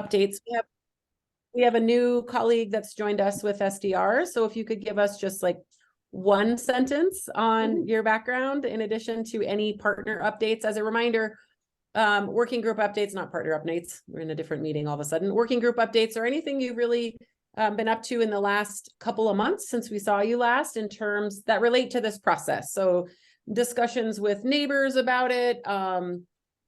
updates. We have a new colleague that's joined us with SDR. So if you could give us just like one sentence on your background in addition to any partner updates. As a reminder, working group updates, not partner updates. We're in a different meeting all of a sudden. Working group updates or anything you've really been up to in the last couple of months since we saw you last in terms that relate to this process. So discussions with neighbors about it,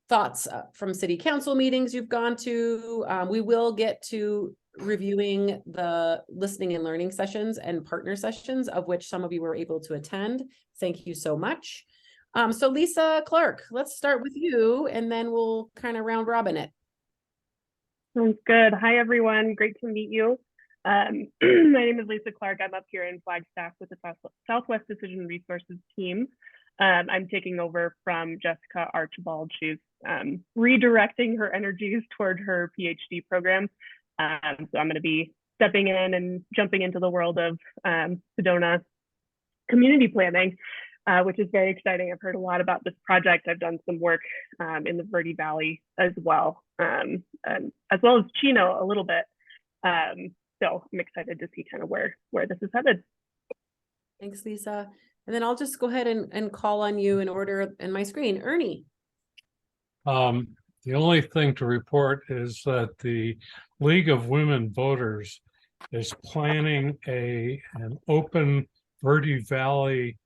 thoughts from city council meetings you've gone to. We will get to reviewing the listening and learning sessions and partner sessions, of which some of you were able to attend. Thank you so much. So Lisa Clark, let's start with you and then we'll kind of round robin it. Sounds good. Hi, everyone. Great to meet you. My name is Lisa Clark. I'm up here in Flagstaff with the Southwest Decision Resources team. I'm taking over from Jessica Archibald. She's redirecting her energies toward her PhD program. So I'm going to be stepping in and jumping into the world of Sedona community planning, which is very exciting. I've heard a lot about this project. I've done some work in the Verde Valley as well as Chino a little bit. So I'm excited to see kind of where this is headed. Thanks, Lisa. And then I'll just go ahead and call on you in order in my screen. Ernie. The only thing to report is that the League of Women Voters is planning an open Verde Valley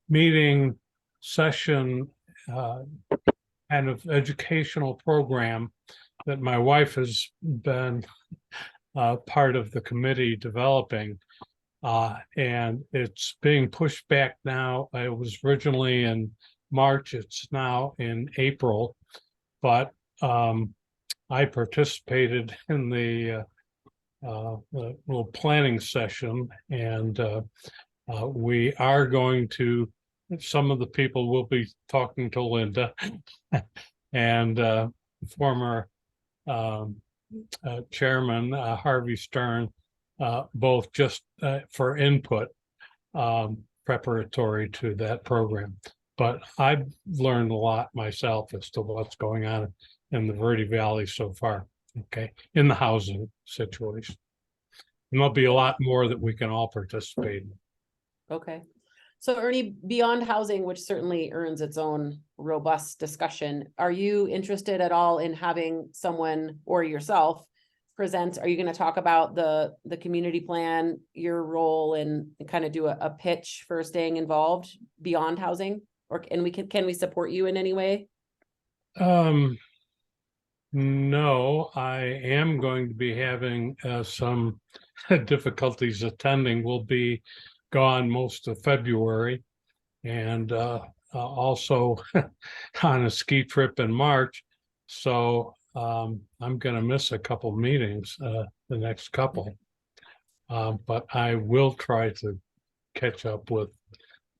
meeting session kind of educational program that my wife has been part of the committee developing. And it's being pushed back now. It was originally in March, it's now in April, but I participated in the little planning session, and we are going to, some of the people will be talking to Linda and former chairman Harvey Stern, both just for input preparatory to that program. But I've learned a lot myself as to what's going on in the Verde Valley so far, okay, in the housing situation. And there'll be a lot more that we can all participate in. Okay. So Ernie, beyond housing, which certainly earns its own robust discussion, are you interested at all in having someone or yourself present? Are you going to talk about the community plan, your role, and kind of do a pitch for staying involved beyond housing? Or can we support you in any way? No, I am going to be having some difficulties attending. We'll be gone most of February, and also on a ski trip in March. So I'm going to miss a couple meetings, the next couple. But I will try to catch up with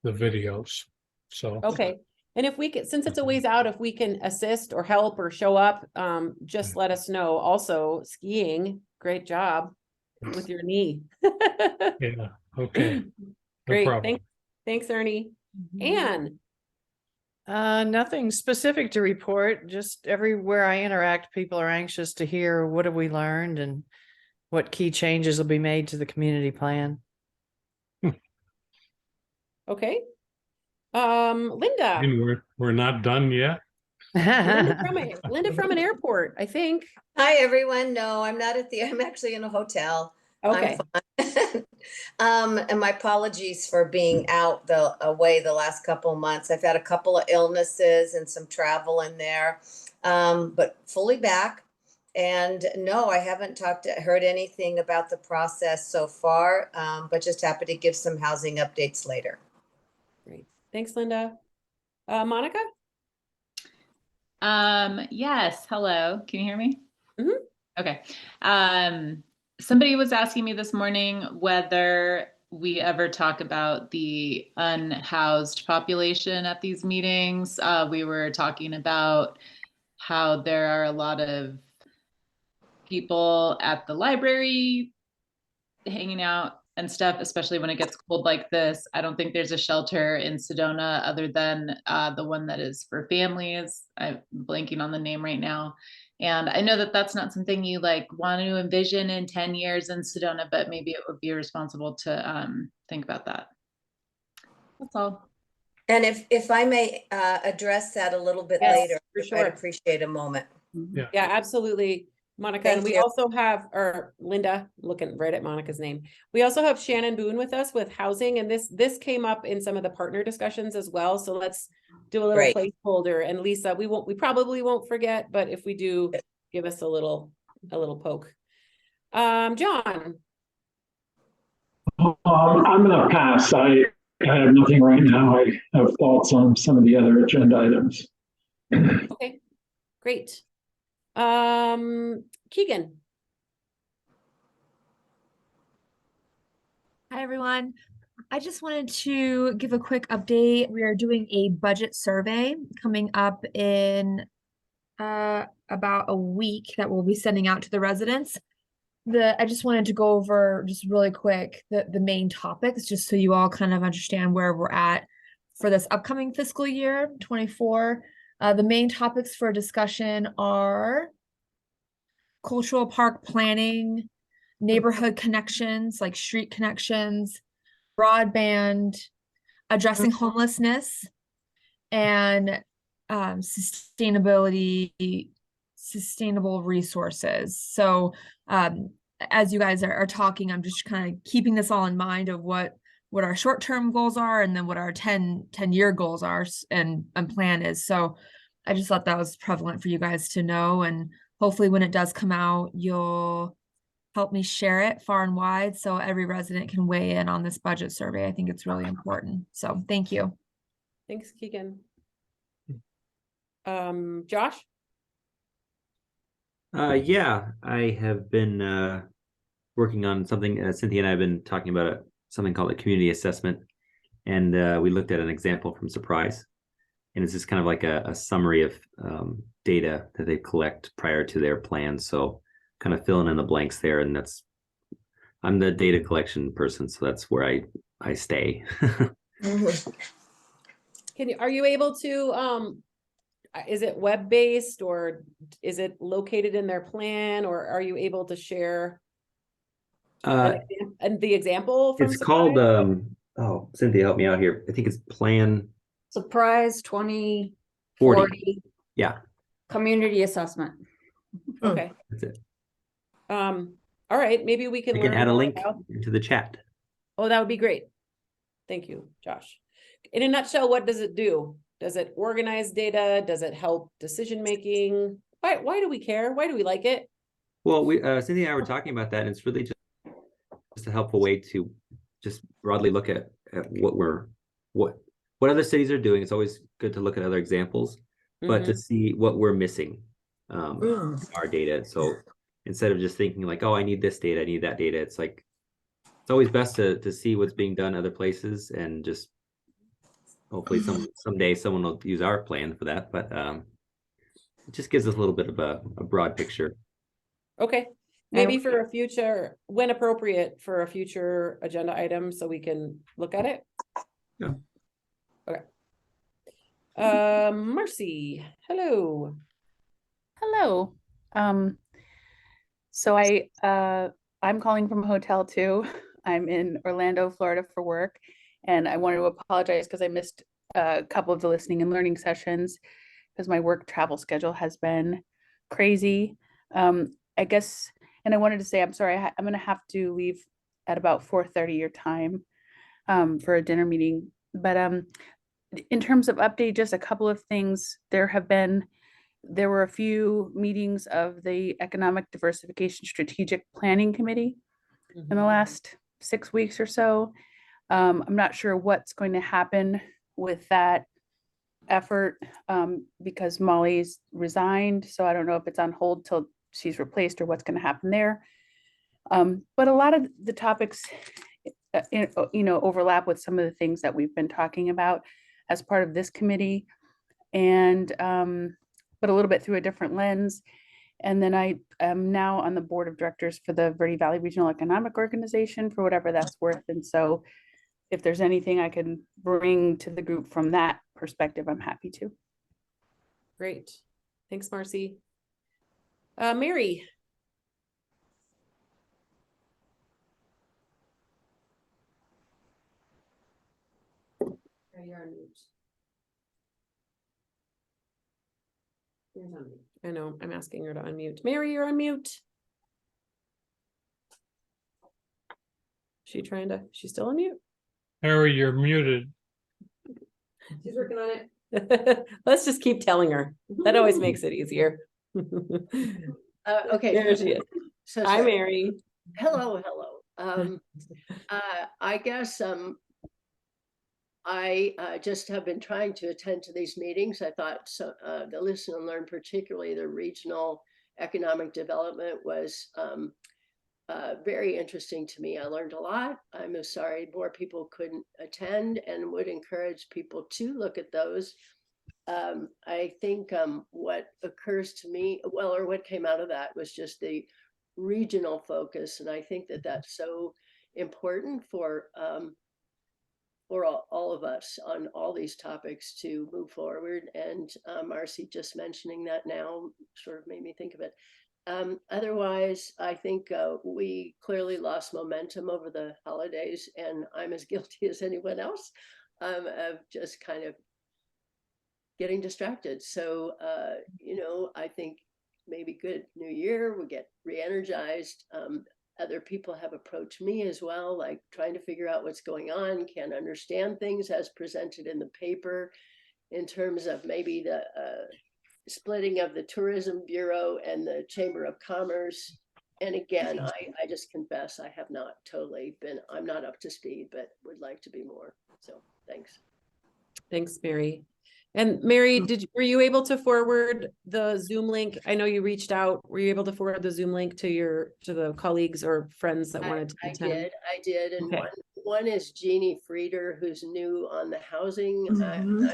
the videos. So okay. And if we can, since it's a ways out, if we can assist or help or show up, just let us know. Also, skiing, great job with your knee. yeah, okay. No great. problem. Thanks, Ernie. Anne. Nothing specific to report. Just everywhere I interact, people are anxious to hear what have we learned and what key changes will be made to the community plan. Okay. Linda. We're not done yet. Linda from an airport, I think. Hi, everyone. No, I'm not I'm actually in a hotel. Okay. And my apologies for being away the last couple of months. I've had a couple of illnesses and some travel in there, but fully back. And no, I haven't heard anything about the process so far, but just happy to give some housing updates later. Great. Thanks, Linda. Monica? Yes. Hello. Can you hear me? Mm-hmm. Okay. Somebody was asking me this morning whether we ever talk about the unhoused population at these meetings. We were talking about how there are a lot of people at the library hanging out and stuff, especially when it gets cold like this. I don't think there's a shelter in Sedona other than the one that is for families. I'm blanking on the name right now. And I know that that's not something you like want to envision in 10 years in Sedona, but maybe it would be responsible to think about that. That's all. And if I may address that a little bit Yes, later, for I'd sure. appreciate a moment. Yeah, absolutely. Monica, Thank and we you. also have, or Linda, looking right at Monica's name. We also have Shannon Boone with us with housing, and this came up in some of the partner discussions as well. So let's do a little Great. placeholder. And Lisa, we probably won't forget, but if we do, give us a little poke. John. I'm gonna pass. I have nothing right now. I have thoughts on some of the other agenda items. Okay, great. Keegan. Hi, everyone. I just wanted to give a quick update. We are doing a budget survey coming up in about a week that we'll be sending out to the residents. I just wanted to go over just really quick the main topics, just so you all kind of understand where we're at for this upcoming fiscal year 24. The main topics for discussion are cultural park planning, neighborhood connections, like street connections, broadband, addressing homelessness, and sustainable resources. So as you guys are talking, I'm just kind of keeping this all in mind of what our short-term goals are and then what our 10-year goals are and plan is. So I just thought that was prevalent for you guys to know, and hopefully when it does come out, you'll help me share it far and wide so every resident can weigh in on this budget survey. I think it's really important. So thank you. Thanks, Keegan. Josh? Yeah, I have been working on something. Cynthia and I have been talking about something called a community assessment, and we looked at an example from Surprise, and it's just kind of like a summary of data that they collect prior to their plan. So kind of filling in the blanks there, and I'm the data collection person, so that's where I stay. Are you able to, is it web-based or is it located in their plan, or are you able to share the example from It's Surprise? called, Cynthia, help me out here. I think it's Plan Surprise 2040. Yeah. Community assessment. Okay. That's it. All right, maybe we can I can learn add a more link about. into the chat. Oh, that would be great. Thank you, Josh. In a nutshell, what does it do? Does it organize data? Does it help decision making? Why do we care? Why do we like it? Well, Cynthia and I were talking about that, and it's really just a helpful way to just broadly look at what other cities are doing. It's always good to look at other examples, but to see what we're missing in our data. So instead of just thinking like, oh, I need this data, I need that data, it's like it's always best to see what's being done other places, and just hopefully someday someone will use our plan for that. But it just gives us a little bit of a broad picture. Okay, maybe for a future, when appropriate, for a future agenda item, so we can look at it. Yeah. Okay. Marcy, hello. Hello. So I'm calling from a hotel too. I'm in Orlando, Florida for work, and I wanted to apologize because I missed a couple of the listening and learning sessions because my work travel schedule has been crazy. I guess, and I wanted to say, I'm sorry, I'm going to have to leave at about 4:30 your time for a dinner meeting. But in terms of update, just a couple of things. There were a few meetings of the Economic Diversification Strategic Planning Committee in the last 6 weeks or so. I'm not sure what's going to happen with that effort because Molly's resigned. So I don't know if it's on hold till she's replaced or what's going to happen there. But a lot of the topics, overlap with some of the things that we've been talking about as part of this committee, and but a little bit through a different lens. And then I am now on the board of directors for the Verde Valley Regional Economic Organization, for whatever that's worth. And so if there's anything I can bring to the group from that perspective, I'm happy to. Great. Thanks, Marcy. Mary. You're on mute. I know, I'm asking her to unmute. Mary, you're on mute. She's still on mute? Harry, you're muted. She's working on it. Let's just keep telling her. That always makes it easier. Okay. There she is. So Hi, sorry. Mary. Hello. I guess I just have been trying to attend to these meetings. I thought the Listen and Learn, particularly the regional economic development, was very interesting to me. I learned a lot. I'm sorry more people couldn't attend, and would encourage people to look at those. I think what occurs to me, well, or what came out of that, was just the regional focus, and I think that that's so important for all of us on all these topics to move forward. And Marcy just mentioning that now sort of made me think of it. Otherwise, I think we clearly lost momentum over the holidays, and I'm as guilty as anyone else of just kind of getting distracted. So, I think maybe good new year, we'll get re-energized. Other people have approached me as well, like trying to figure out what's going on, can't understand things as presented in the paper in terms of maybe the splitting of the Tourism Bureau and the Chamber of Commerce. And again, I just confess I have not totally I'm not up to speed, but would like to be more. So thanks. Thanks, Mary. And Mary, were you able to forward the Zoom link? I know you reached out. Were you able to forward the Zoom link to the colleagues or friends that wanted to attend? I did. And okay. one is Jeannie Frieder, who's new on the housing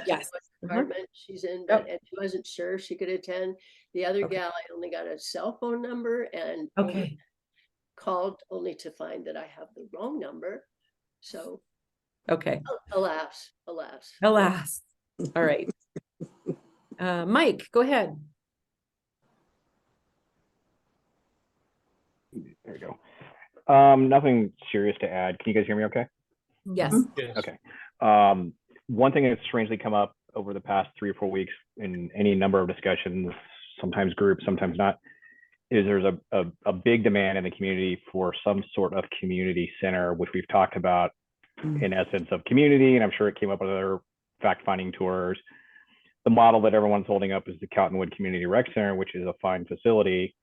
yes. department she's in, but and she wasn't sure she could attend. The other gal, I only got a cell phone number and called only to find that I have the wrong number. So alas. All right. Mike, go ahead. There you go. Nothing serious to add. Can you guys hear me okay? Yes. Okay. One thing that's strangely come up over the past 3 or 4 weeks in any number of discussions, sometimes groups, sometimes not, is there's a big demand in the community for some sort of community center, which we've talked about in essence of community, and I'm sure it came up with other fact-finding tours. The model that everyone's holding up is the Cottonwood Community Rec Center, which is a fine facility.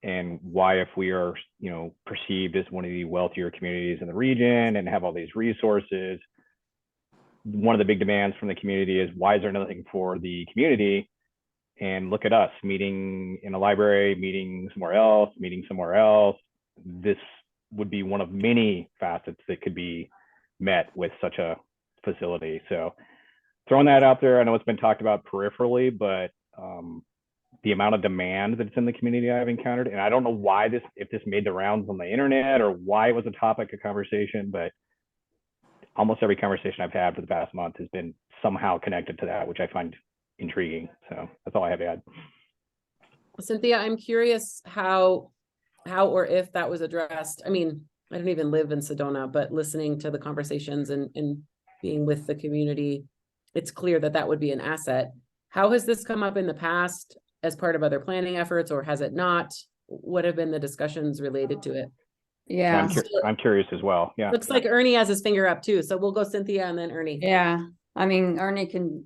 And why, if we are, perceived as one of the wealthier communities in the region and have all these resources, one of the big demands from the community is, why is there nothing for the community? And look at us, meeting in a library, meeting somewhere else. This would be one of many facets that could be met with such a facility. So throwing that out there, I know it's been talked about peripherally, but the amount of demand that's in the community I've encountered, and I don't know why if this made the rounds on the internet or why it was a topic of conversation, but almost every conversation I've had for the past month has been somehow connected to that, which I find intriguing. So that's all I have to add. Cynthia, I'm curious how or if that was addressed. I mean, I don't even live in Sedona, but listening to the conversations and being with the community, it's clear that would be an asset. How has this come up in the past as part of other planning efforts, or has it not? What have been the discussions related to it? Yeah. I'm curious as well. Yeah. Looks like Ernie has his finger up too. So we'll go Cynthia and then Ernie. Yeah. I mean, Ernie can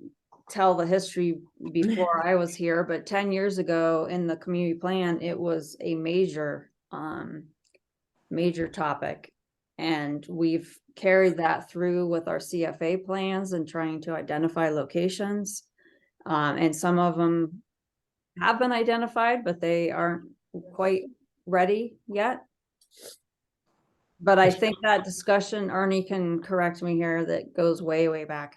tell the history before I was here, but 10 years ago in the community plan, it was a major topic. And we've carried that through with our CFA plans and trying to identify locations. And some of them have been identified, but they aren't quite ready yet. But I think that discussion, Ernie can correct me here, that goes way, way back.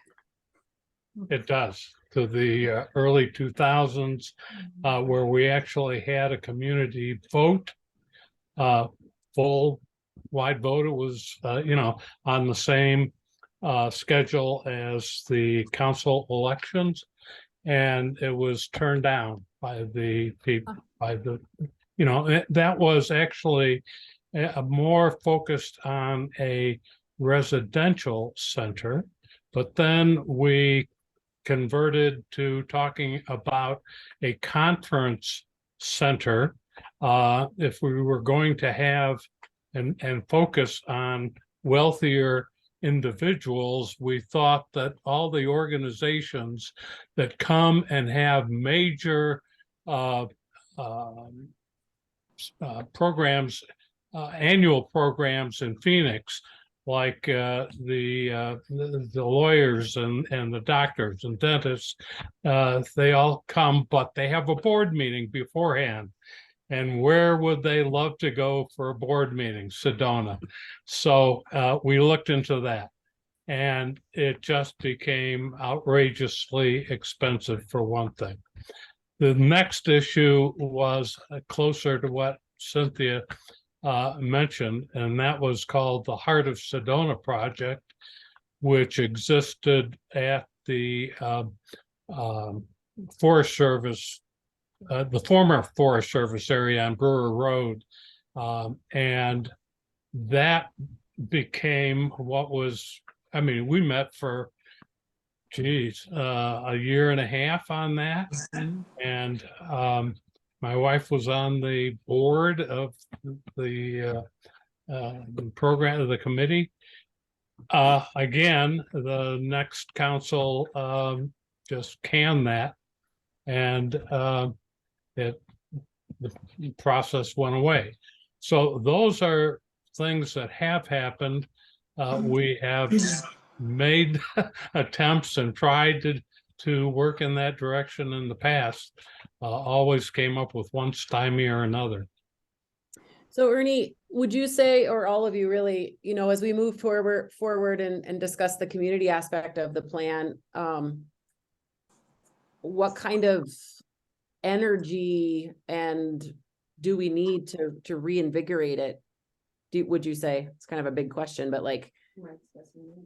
It does. to the early 2000s, where we actually had a community vote, full wide vote. It was, on the same schedule as the council elections, and it was turned down by the people, that was actually more focused on a residential center, but then we converted to talking about a conference center. If we were going to have and focus on wealthier individuals, we thought that all the organizations that come and have major programs, annual programs in Phoenix, like the lawyers and the doctors and dentists, they all come, but they have a board meeting beforehand. And where would they love to go for a board meeting? Sedona. So we looked into that, and it just became outrageously expensive for one thing. The next issue was closer to what Cynthia mentioned, and that was called the Heart of Sedona project, which existed at the Forest Service, the former Forest Service area on Brewer Road, and that became what was, we met for a year and a half on that. And my wife was on the board of the program, of the committee. Again, the next council just canned that, and the process went away. So those are things that have happened. We have made attempts and tried to work in that direction in the past, always came up with one stymie or another. So Ernie, would you say, or all of you really, as we move forward and discuss the community aspect of the plan, what kind of energy and do we need to reinvigorate it? Would you say? It's kind of a big question, but like,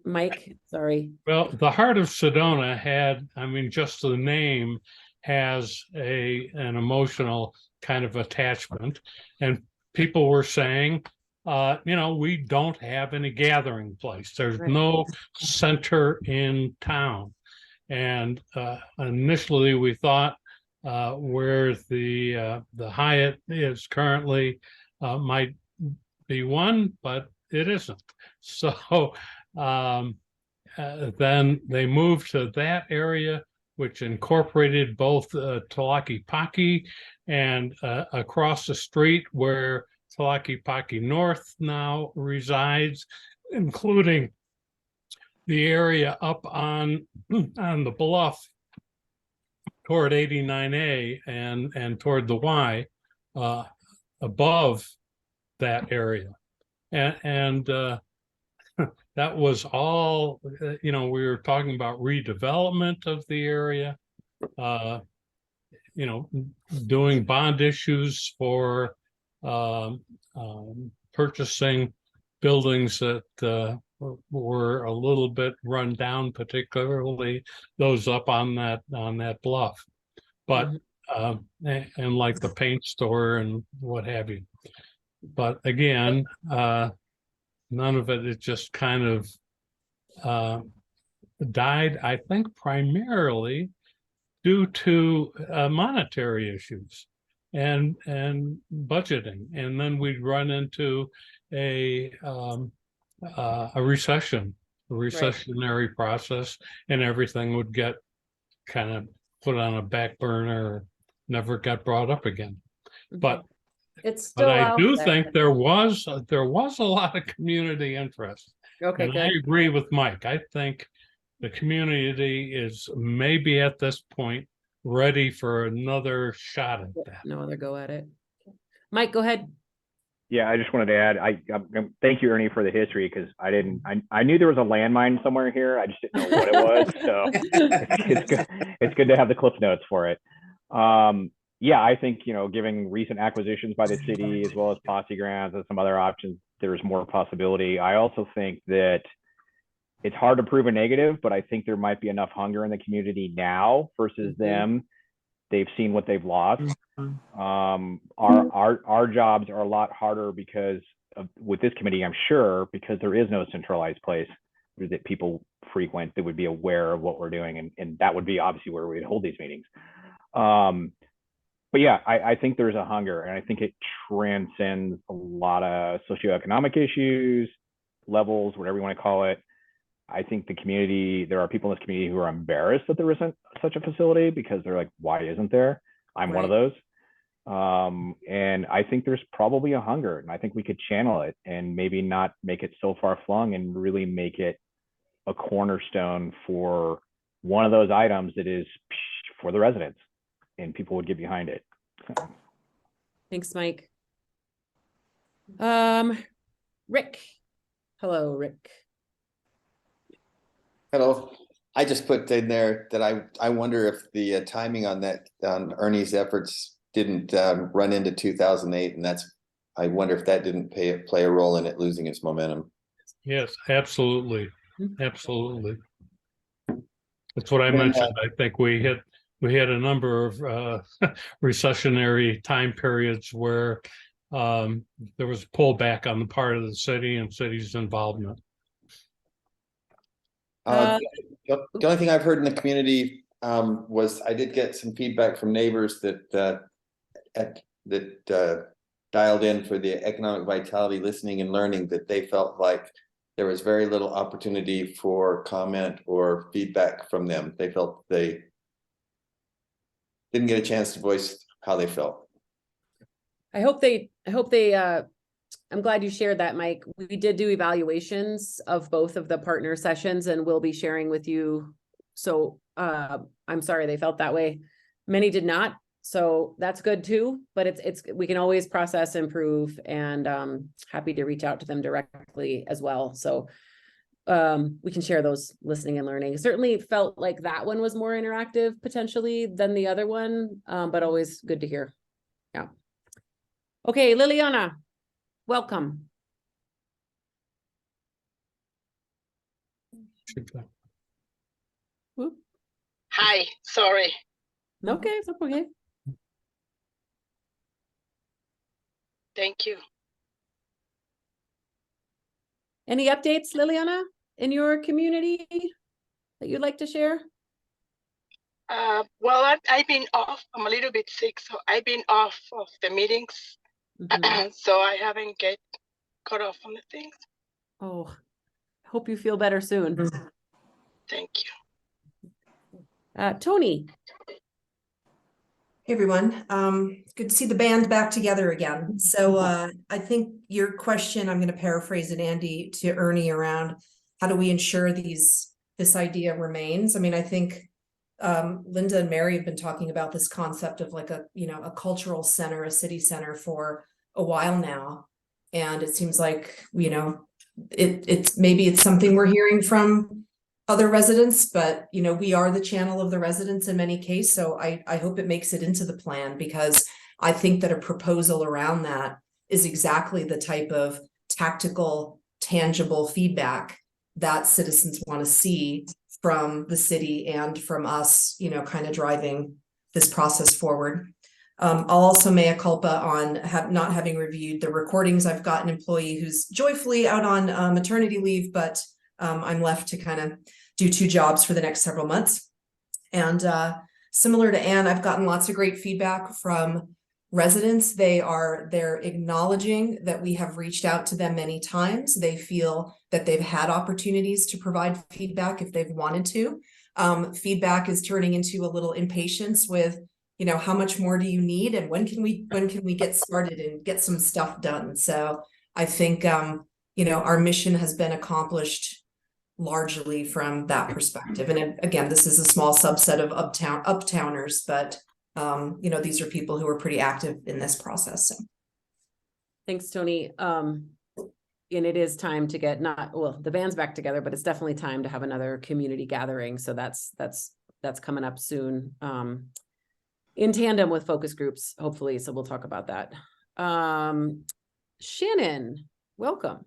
Mike, sorry. Well, the Heart of Sedona had, just the name has an emotional kind of attachment, and people were saying, we don't have any gathering place. There's no center in town. And initially we thought where the Hyatt is currently might be one, but it isn't. So then they moved to that area, which incorporated both Tlaquepaque and across the street where Tlaquepaque North now resides, including the area up on the bluff toward 89A and toward the Y above that area. And that was all, we were talking about redevelopment of the area, doing bond issues for purchasing buildings that were a little bit run down, particularly those up on that bluff, but and like the paint store and what have you. But again, none of it just kind of died, I think, primarily due to monetary issues and budgeting, and then we'd run into a recessionary process, and everything would get kind of put on a back burner or never got brought up again. But it's still I do there. think there was a lot of community interest. Okay, and good. I agree with Mike. I think the community is maybe at this point ready for another shot at that. No other go at it. Mike, go ahead. Yeah, I just wanted to add, thank you, Ernie, for the history, because I knew there was a landmine somewhere here. I just didn't know what it was. So it's good to have the cliff notes for it. Yeah, I think, giving recent acquisitions by the city as well as posse grants and some other options, there's more possibility. I also think that it's hard to prove a negative, but I think there might be enough hunger in the community now versus them. They've seen what they've lost. Our jobs are a lot harder because with this committee, I'm sure, because there is no centralized place that people frequent that would be aware of what we're doing, and that would be obviously where we'd hold these meetings. But yeah, I think there's a hunger, and I think it transcends a lot of socioeconomic issues, levels, whatever you want to call it. I think there are people in this community who are embarrassed that there isn't such a facility, because they're like, why isn't there? I'm one of those. And I think there's probably a hunger, and I think we could channel it and maybe not make it so far flung, and really make it a cornerstone for one of those items that is for the residents, and people would get behind it. Thanks, Mike. Rick. Hello, Rick. Hello. I just put in there that I wonder if the timing on that, on Ernie's efforts didn't run into 2008, and I wonder if that didn't play a role in it losing its momentum. Yes, absolutely. Absolutely. That's what I mentioned. I think we had a number of recessionary time periods where there was pullback on the part of the city and city's involvement. The only thing I've heard in the community was I did get some feedback from neighbors that dialed in for the economic vitality listening and learning, that they felt like there was very little opportunity for comment or feedback from them. They felt they didn't get a chance to voice how they felt. I'm glad you shared that, Mike. We did do evaluations of both of the partner sessions, and we'll be sharing with you. So I'm sorry they felt that way. Many did not. So that's good too, but we can always process, improve, and happy to reach out to them directly as well. So we can share those listening and learning. Certainly felt like that one was more interactive potentially than the other one, but always good to hear. Yeah. Okay, Liliana, welcome. Whoop. Hi, sorry. Okay, it's okay. Thank you. Any updates, Liliana, in your community that you'd like to share? Well, I've been off. I'm a little bit sick, so I've been off of the meetings. So I haven't get caught off on the things. Oh, hope you feel better soon. Thank you. Tony. Hey everyone, good to see the band back together again. So I think your question, I'm going to paraphrase it, Andy, to Ernie around how do we ensure this idea remains? I mean, I think Linda and Mary have been talking about this concept of like a cultural center, a city center for a while now. And it seems like, it's maybe it's something we're hearing from other residents, but we are the channel of the residents in many cases. So I hope it makes it into the plan, because I think that a proposal around that is exactly the type of tactical, tangible feedback that citizens want to see from the city and from us, kind of driving this process forward. I'll also mea culpa on not having reviewed the recordings. I've got an employee who's joyfully out on maternity leave, but I'm left to kind of do two jobs for the next several months. And similar to Anne, I've gotten lots of great feedback from residents. They're acknowledging that we have reached out to them many times. They feel that they've had opportunities to provide feedback if they've wanted to. Feedback is turning into a little impatience with, how much more do you need, and when can we get started and get some stuff done? So I think our mission has been accomplished largely from that perspective. And again, this is a small subset of uptowners, but these are people who are pretty active in this process. So. Thanks, Tony. And it is time to get the band's back together, but it's definitely time to have another community gathering. So that's coming up soon. In tandem with focus groups, hopefully. So we'll talk about that. Shannon, welcome.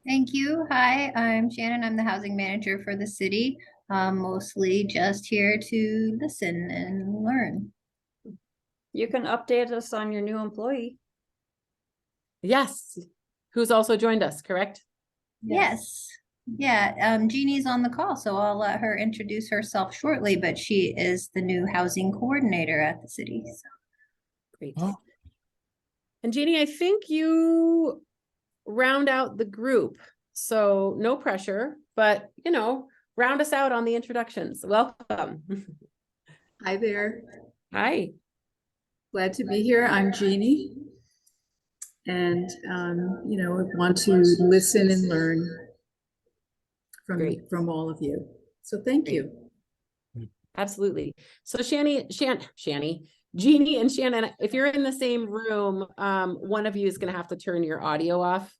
Thank you. Hi, I'm Shannon. I'm the housing manager for the city. Mostly just here to listen and learn. You can update us on your new employee. Yes. Who's also joined us, correct? Yes. Yeah, Jeannie's on the call, so I'll let her introduce herself shortly, but she is the new housing coordinator at the city. So. Great. Oh. And Jeannie, I think you round out the group. So no pressure, but round us out on the introductions. Welcome. Hi there. Hi. Glad to be here. I'm Jeannie. And, want to listen and learn from all of you. So thank you. Absolutely. So Jeannie and Shannon, if you're in the same room, one of you is going to have to turn your audio off.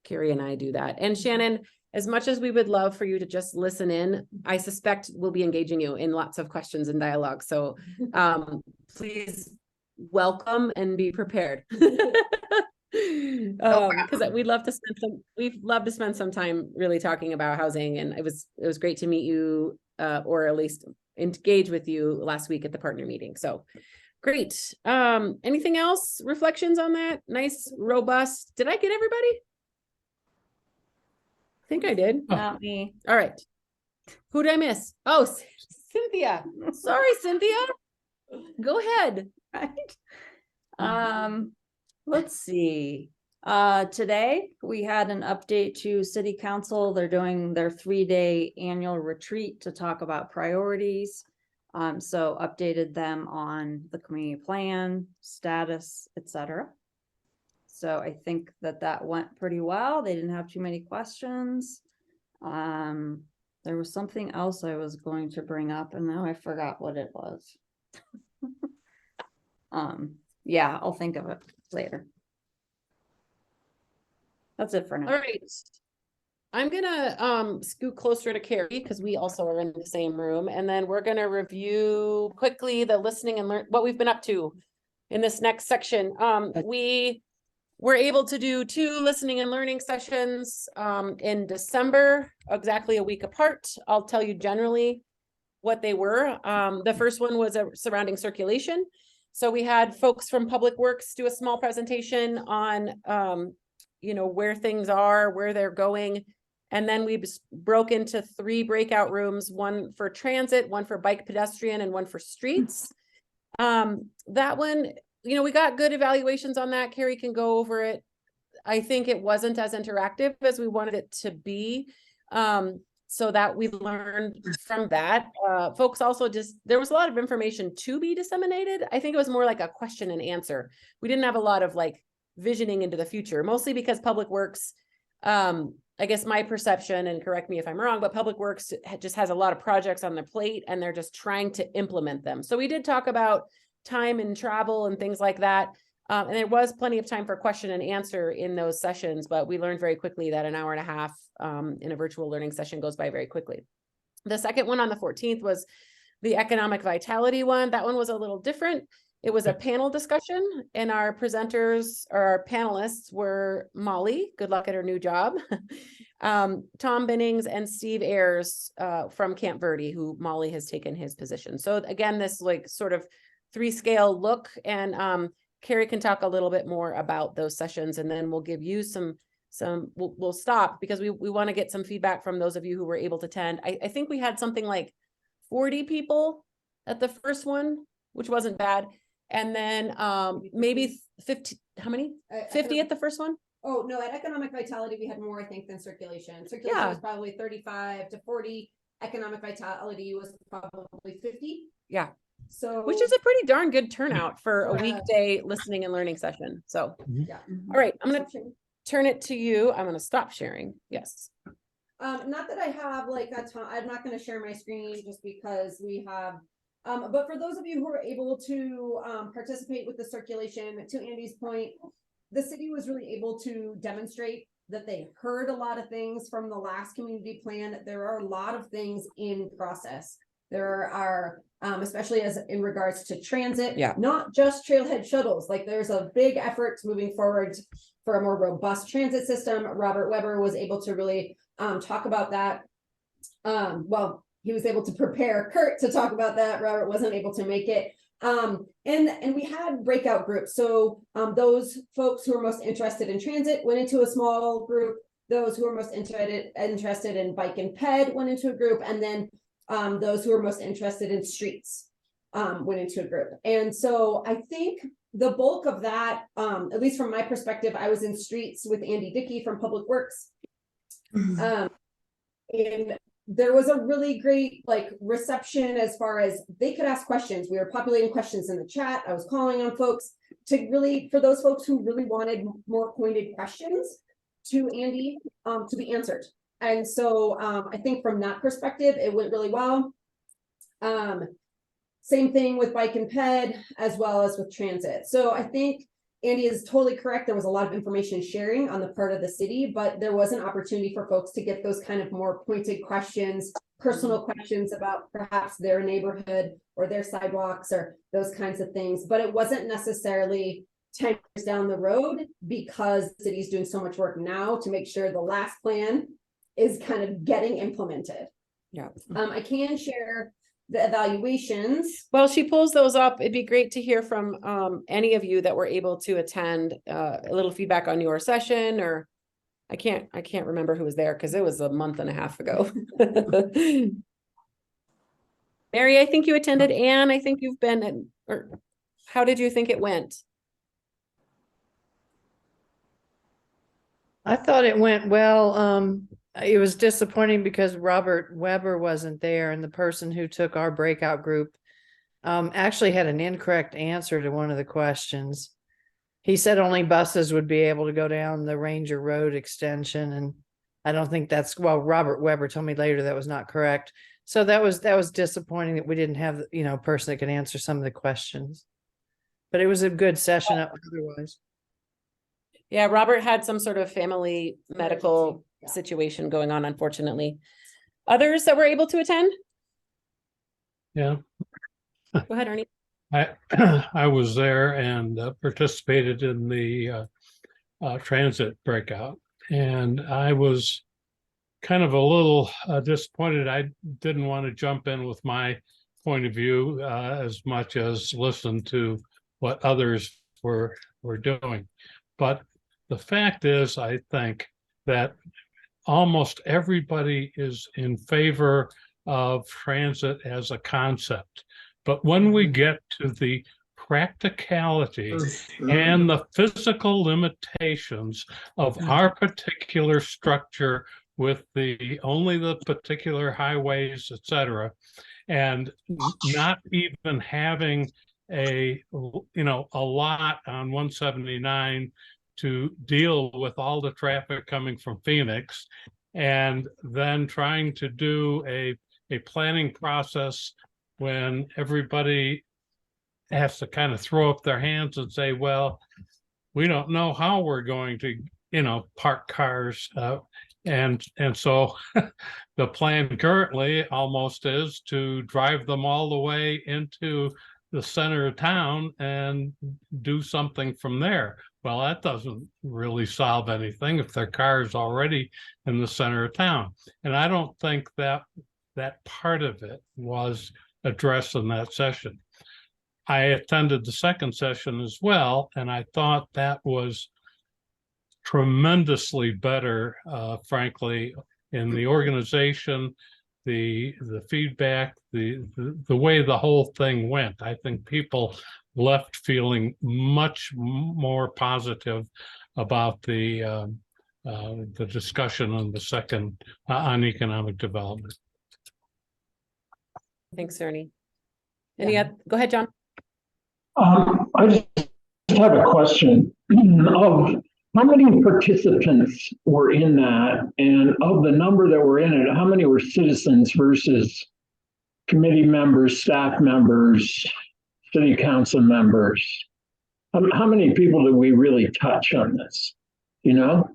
Carrie and I do that. And Shannon, as much as we would love for you to just listen in, I suspect we'll be engaging you in lots of questions and dialogue. So please welcome and be prepared. Because we'd love to spend some time really talking about housing, and it was great to meet you or at least engage with you last week at the partner meeting. So great. Anything else? Reflections on that? Nice, robust. Did I get everybody? I think I did. Not me. All right. Who did I miss? Oh, Cynthia. Sorry, Cynthia. Go ahead. Right. Let's see. Today we had an update to City Council. They're doing their 3-day annual retreat to talk about priorities. So updated them on the community plan, status, etc. So I think that went pretty well. They didn't have too many questions. There was something else I was going to bring up and now I forgot what it was. Yeah, I'll think of it later. That's it for now. All right. I'm gonna scoot closer to Carrie because we also are in the same room, and then we're gonna review quickly the listening and learn what we've been up to in this next section. We were able to do 2 listening and learning sessions in December, exactly a week apart. I'll tell you generally what they were. The first one was surrounding circulation. So we had folks from Public Works do a small presentation on where things are, where they're going. And then we broke into 3 breakout rooms, one for transit, one for bike pedestrian, and one for streets. That one, we got good evaluations on that. Carrie can go over it. I think it wasn't as interactive as we wanted it to be. So that we learned from that. Folks also there was a lot of information to be disseminated. I think it was more like a question and answer. We didn't have a lot of visioning into the future, mostly because Public Works, I guess my perception, and correct me if I'm wrong, but Public Works just has a lot of projects on their plate and they're just trying to implement them. So we did talk about time and travel and things like that. And there was plenty of time for question and answer in those sessions, but we learned very quickly that an hour and a half in a virtual learning session goes by very quickly. The second one on the 14th was the economic vitality one. That one was a little different. It was a panel discussion, and our presenters or our panelists were Molly, good luck at her new job, Tom Binnings, and Steve Ayers from Camp Verde, who Molly has taken his position. So again, this sort of 3-scale look, and Carrie can talk a little bit more about those sessions, and then we'll give you we'll stop because we want to get some feedback from those of you who were able to attend. I think we had something like 40 people at the first one, which wasn't bad. And then maybe 50, how many? 50 at the first one? Oh, no, at economic vitality, we had more, I think, than circulation. Circulation was probably 35 to 40. Economic vitality was probably 50. Yeah. So, which is a pretty darn good turnout for a weekday listening and learning session. So, yeah. All right, I'm going to turn it to you. I'm going to stop sharing. Yes. Not that I have like a ton, I'm not gonna share my screen just because we have, but for those of you who are able to participate with the circulation, to Andy's point, the city was really able to demonstrate that they heard a lot of things from the last community plan. There are a lot of things in process. There are, especially as in regards to transit, not just trailhead shuttles. Like there's a big effort moving forward for a more robust transit system. Robert Weber was able to really talk about that. Well, he was able to prepare Kurt to talk about that. Robert wasn't able to make it. And we had breakout groups. So those folks who are most interested in transit went into a small group. Those who are most interested in bike and ped went into a group. And then those who are most interested in streets went into a group. And so I think the bulk of that, at least from my perspective, I was in streets with Andy Dickey from Public Works. And there was a really great like reception as far as they could ask questions. We were populating questions in the chat. I was calling on folks to really, for those folks who really wanted more pointed questions to Andy to be answered. And so I think from that perspective, it went really well. Same thing with bike and ped as well as with transit. So I think Andy is totally correct. There was a lot of information sharing on the part of the city, but there was an opportunity for folks to get those kind of more pointed questions, personal questions about perhaps their neighborhood or their sidewalks or those kinds of things. But it wasn't necessarily 10 years down the road because the city's doing so much work now to make sure the last plan is kind of getting implemented. Yeah. I can share the evaluations. Well, she pulls those up. It'd be great to hear from any of you that were able to attend, a little feedback on your session, or I can't remember who was there because it was a month and a half ago. Mary, I think you attended. Anne, I think you've been, or how did you think it went? I thought it went well. It was disappointing because Robert Weber wasn't there, and the person who took our breakout group actually had an incorrect answer to one of the questions. He said only buses would be able to go down the Ranger Road extension, and I don't think that's, well, Robert Weber told me later that was not correct. So that was disappointing that we didn't have, you know, a person that could answer some of the questions. But it was a good session otherwise. Yeah, Robert had some sort of family medical situation going on, unfortunately. Others that were able to attend? Yeah. Go ahead, Ernie. I was there and participated in the transit breakout, and I was kind of a little disappointed. I didn't want to jump in with my point of view as much as listen to what others were doing. But the fact is, I think that almost everybody is in favor of transit as a concept. But when we get to the practicality and the physical limitations of our particular structure with only the particular highways, etc., and not even having a lot on 179 to deal with all the traffic coming from Phoenix, and then trying to do a planning process when everybody has to kind of throw up their hands and say, well, we don't know how we're going to, park cars. And so the plan currently almost is to drive them all the way into the center of town and do something from there. Well, that doesn't really solve anything if their car is already in the center of town. And I don't think that part of it was addressed in that session. I attended the second session as well, and I thought that was tremendously better, frankly, in the organization, the feedback, the way the whole thing went. I think people left feeling much more positive about the discussion on the second on economic development. Thanks, Ernie. Go ahead, John. I just have a question of how many participants were in that? And of the number that were in it, how many were citizens versus committee members, staff members, city council members? How many people did we really touch on this? You know?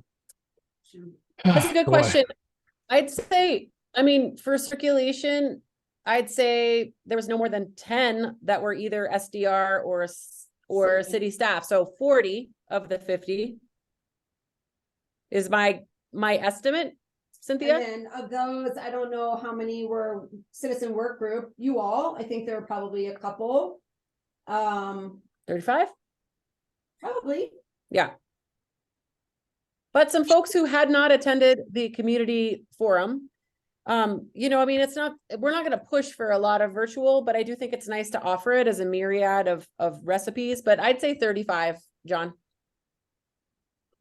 That's a good Boy. question. I'd say, I mean, for circulation, I'd say there was no more than 10 that were either SDR or city staff. So 40 of the 50 is my estimate, Cynthia. And then of those, I don't know how many were citizen work group. You all, I think there were probably a couple. 35? Probably. Yeah. But some folks who had not attended the community forum, you know, I mean, we're not going to push for a lot of virtual, but I do think it's nice to offer it as a myriad of recipes, but I'd say 35, John.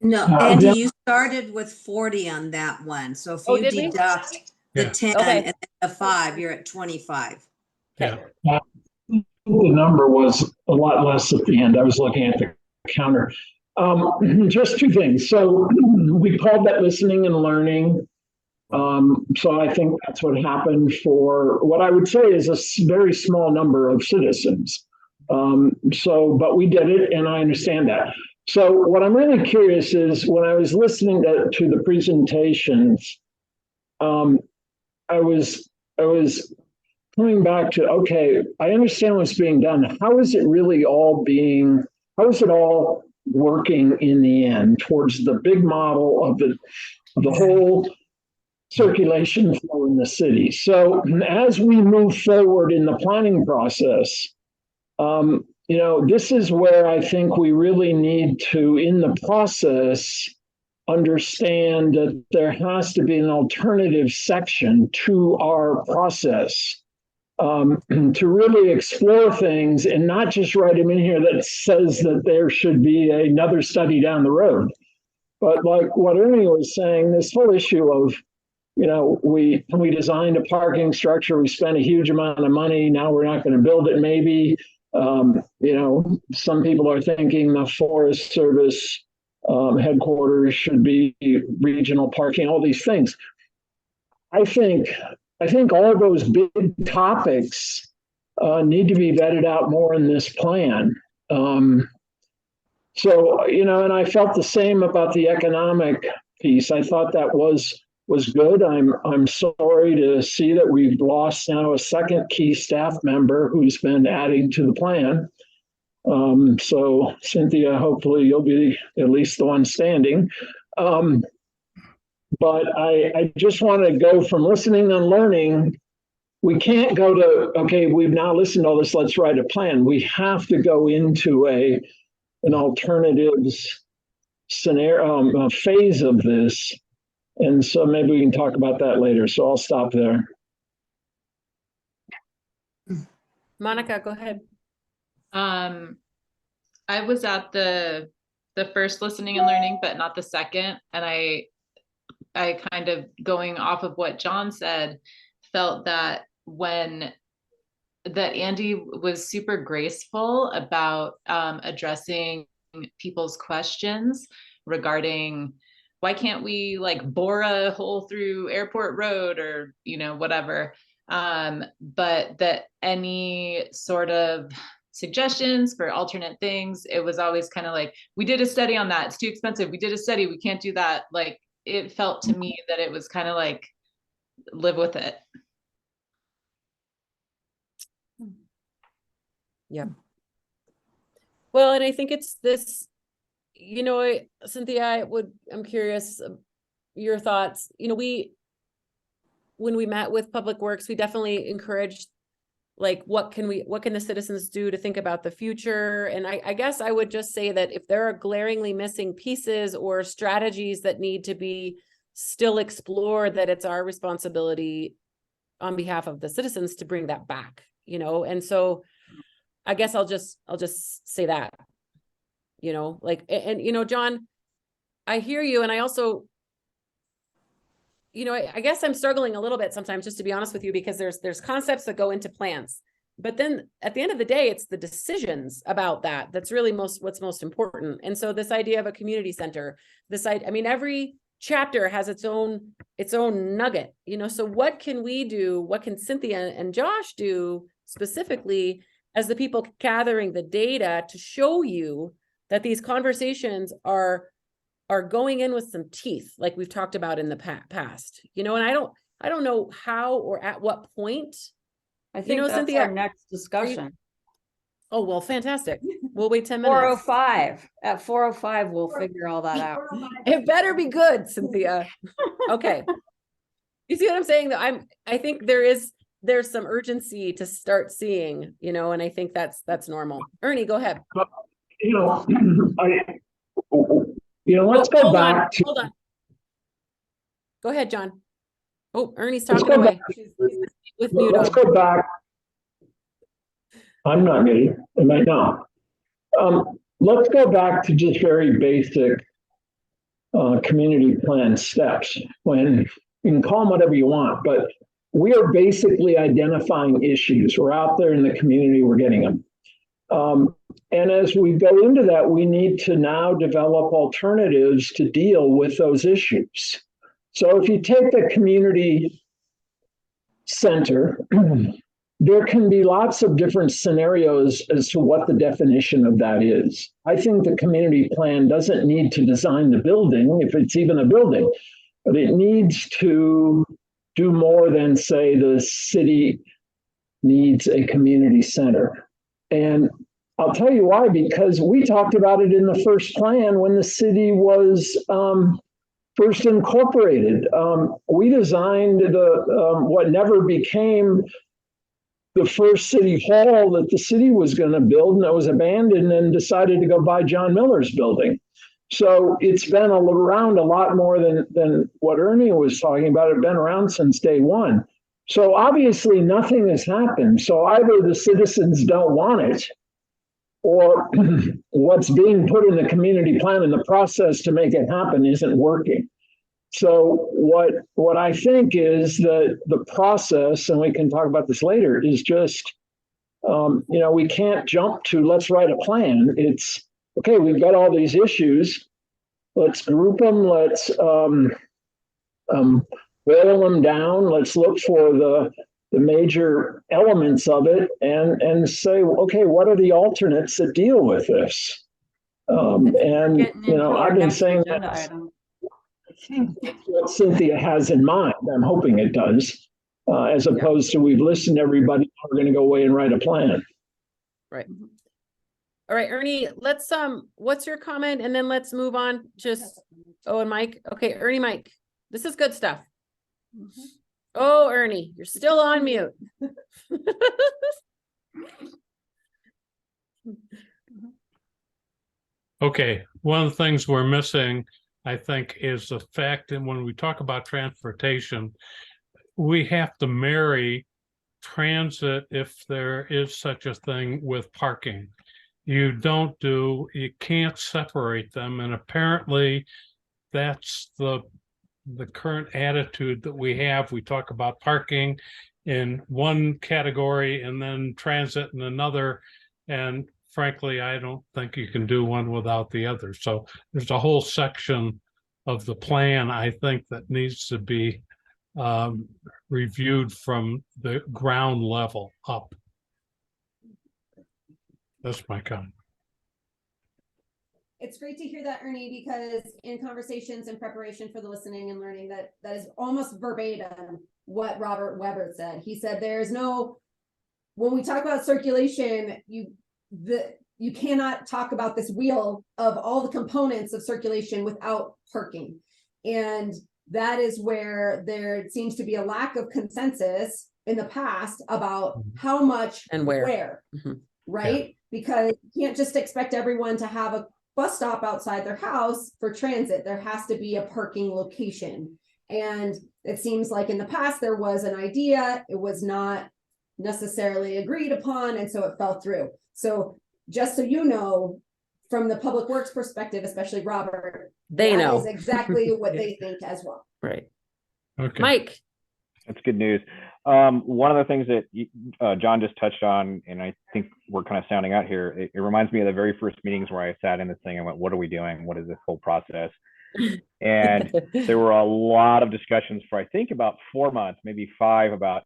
No, Andy, you started with 40 on that one. So if you did we? deduct the Yeah. 10 Okay. and then the 5, you're at 25. Yeah. The number was a lot less at the end. I was looking at the counter. Just two things. So we called that listening and learning. So I think that's what happened for what I would say is a very small number of citizens. But we did it, and I understand that. So what I'm really curious is when I was listening to the presentations, I was coming back to, okay, I understand what's being done. How is it all working in the end towards the big model of the whole circulation flow in the city? So as we move forward in the planning process, you know, this is where I think we really need to, in the process, understand that there has to be an alternative section to our process to really explore things and not just write them in here that says that there should be another study down the road. But like what Ernie was saying, this whole issue of, you know, we designed a parking structure, we spent a huge amount of money, now we're not going to build it maybe. You know, some people are thinking the Forest Service headquarters should be regional parking, all these things. I think all of those big topics need to be vetted out more in this plan. So, you know, and I felt the same about the economic piece. I thought that was good. I'm sorry to see that we've lost now a second key staff member who's been adding to the plan. So Cynthia, hopefully you'll be at least the one standing. But I just want to go from listening and learning. We can't go to, okay, we've now listened to all this, let's write a plan. We have to go into an alternatives scenario, phase of this. And so maybe we can talk about that later. So I'll stop there. Monica, go ahead. I was at the first listening and learning, but not the second. And I kind of, going off of what John said, felt that Andy was super graceful about addressing people's questions regarding why can't we like bore a hole through Airport Road or, you know, whatever. But that any sort of suggestions for alternate things, it was always kind of like, we did a study on that, it's too expensive, we did a study, we can't do that. Like, it felt to me that it was kind of like, live with it. Yeah. Well, and I think it's this, you know, Cynthia, I'm curious your thoughts. You know, when we met with Public Works, we definitely encouraged, like, what can the citizens do to think about the future? And I guess I would just say that if there are glaringly missing pieces or strategies that need to be still explored, that it's our responsibility on behalf of the citizens to bring that back, you know? And so I guess I'll just say that, you know, like, and you know, John, I hear you. And I also, you know, I guess I'm struggling a little bit sometimes, just to be honest with you, because there's concepts that go into plans. but then at the end of the day, it's the decisions about that that's really what's most important. And so this idea of a community center, I mean, every chapter has its own nugget, you know. So what can we do? What can Cynthia and Josh do specifically as the people gathering the data to show you that these conversations are going in with some teeth, like we've talked about in the past, you know? And I don't know how or at what point. I think that's Cynthia, our next discussion. Oh, well, fantastic. We'll wait 10 minutes. 4:05. At 4:05, we'll figure all that out. It better be good, Cynthia. Okay. You see what I'm saying? Though I think there's some urgency to start seeing, you know, and I think that's normal. Ernie, go ahead. You know, let's go back to. Hold on. Go ahead, John. Oh, Ernie's talking away. With mute on. Let's go back. I'm not muted. Am I now? Let's go back to just very basic community plan steps. When you can call them whatever you want, but we are basically identifying issues. We're out there in the community, we're getting them. And as we go into that, we need to now develop alternatives to deal with those issues. So if you take the community center, there can be lots of different scenarios as to what the definition of that is. I think the community plan doesn't need to design the building, if it's even a building, but it needs to do more than say the city needs a community center. And I'll tell you why, because we talked about it in the first plan when the city was first incorporated. We designed what never became the first city hall that the city was going to build, and it was abandoned and decided to go buy John Miller's building. So it's been around a lot more than what Ernie was talking about. It's been around since day one. So obviously nothing has happened. So either the citizens don't want it, or what's being put in the community plan and the process to make it happen isn't working. So what I think is that the process, and we can talk about this later, is just, you know, we can't jump to let's write a plan. It's, okay, we've got all these issues. Let's group them. Let's boil them down. Let's look for the major elements of it and say, okay, what are the alternates that deal with this? And, you know, I've been saying that what Cynthia has in mind. I'm hoping it does, as opposed to we've listened to everybody. We're going to go away and write a plan. Right. All right, Ernie, let's, what's your comment? And then let's move on. And Mike. Okay, Ernie, Mike, this is good stuff. Oh, Ernie, you're still on mute. Okay, one of the things we're missing, I think, is the fact that when we talk about transportation, we have to marry transit, if there is such a thing, with parking. You can't separate them. And apparently that's the current attitude that we have. We talk about parking in one category and then transit in another. And frankly, I don't think you can do one without the other. So there's a whole section of the plan, I think, that needs to be reviewed from the ground level up. That's my comment. It's great to hear that, Ernie, because in conversations in preparation for the listening and learning, that is almost verbatim what Robert Weber said. He said, when we talk about circulation, you cannot talk about this wheel of all the components of circulation without parking. And that is where there seems to be a lack of consensus in the past about how much and where. Right? Yeah. Because you can't just expect everyone to have a bus stop outside their house for transit. There has to be a parking location. And it seems like in the past there was an idea, it was not necessarily agreed upon, and so it fell through. So just so you know, from the public works perspective, especially Robert, that know is exactly what they think as well. Right. Okay. Mike. That's good news. One of the things that John just touched on, and I think we're kind of sounding out here, it reminds me of the very first meetings where I sat in this thing and went, what are we doing? What is this whole process? And there were a lot of discussions for, I think, about 4 months, maybe 5, about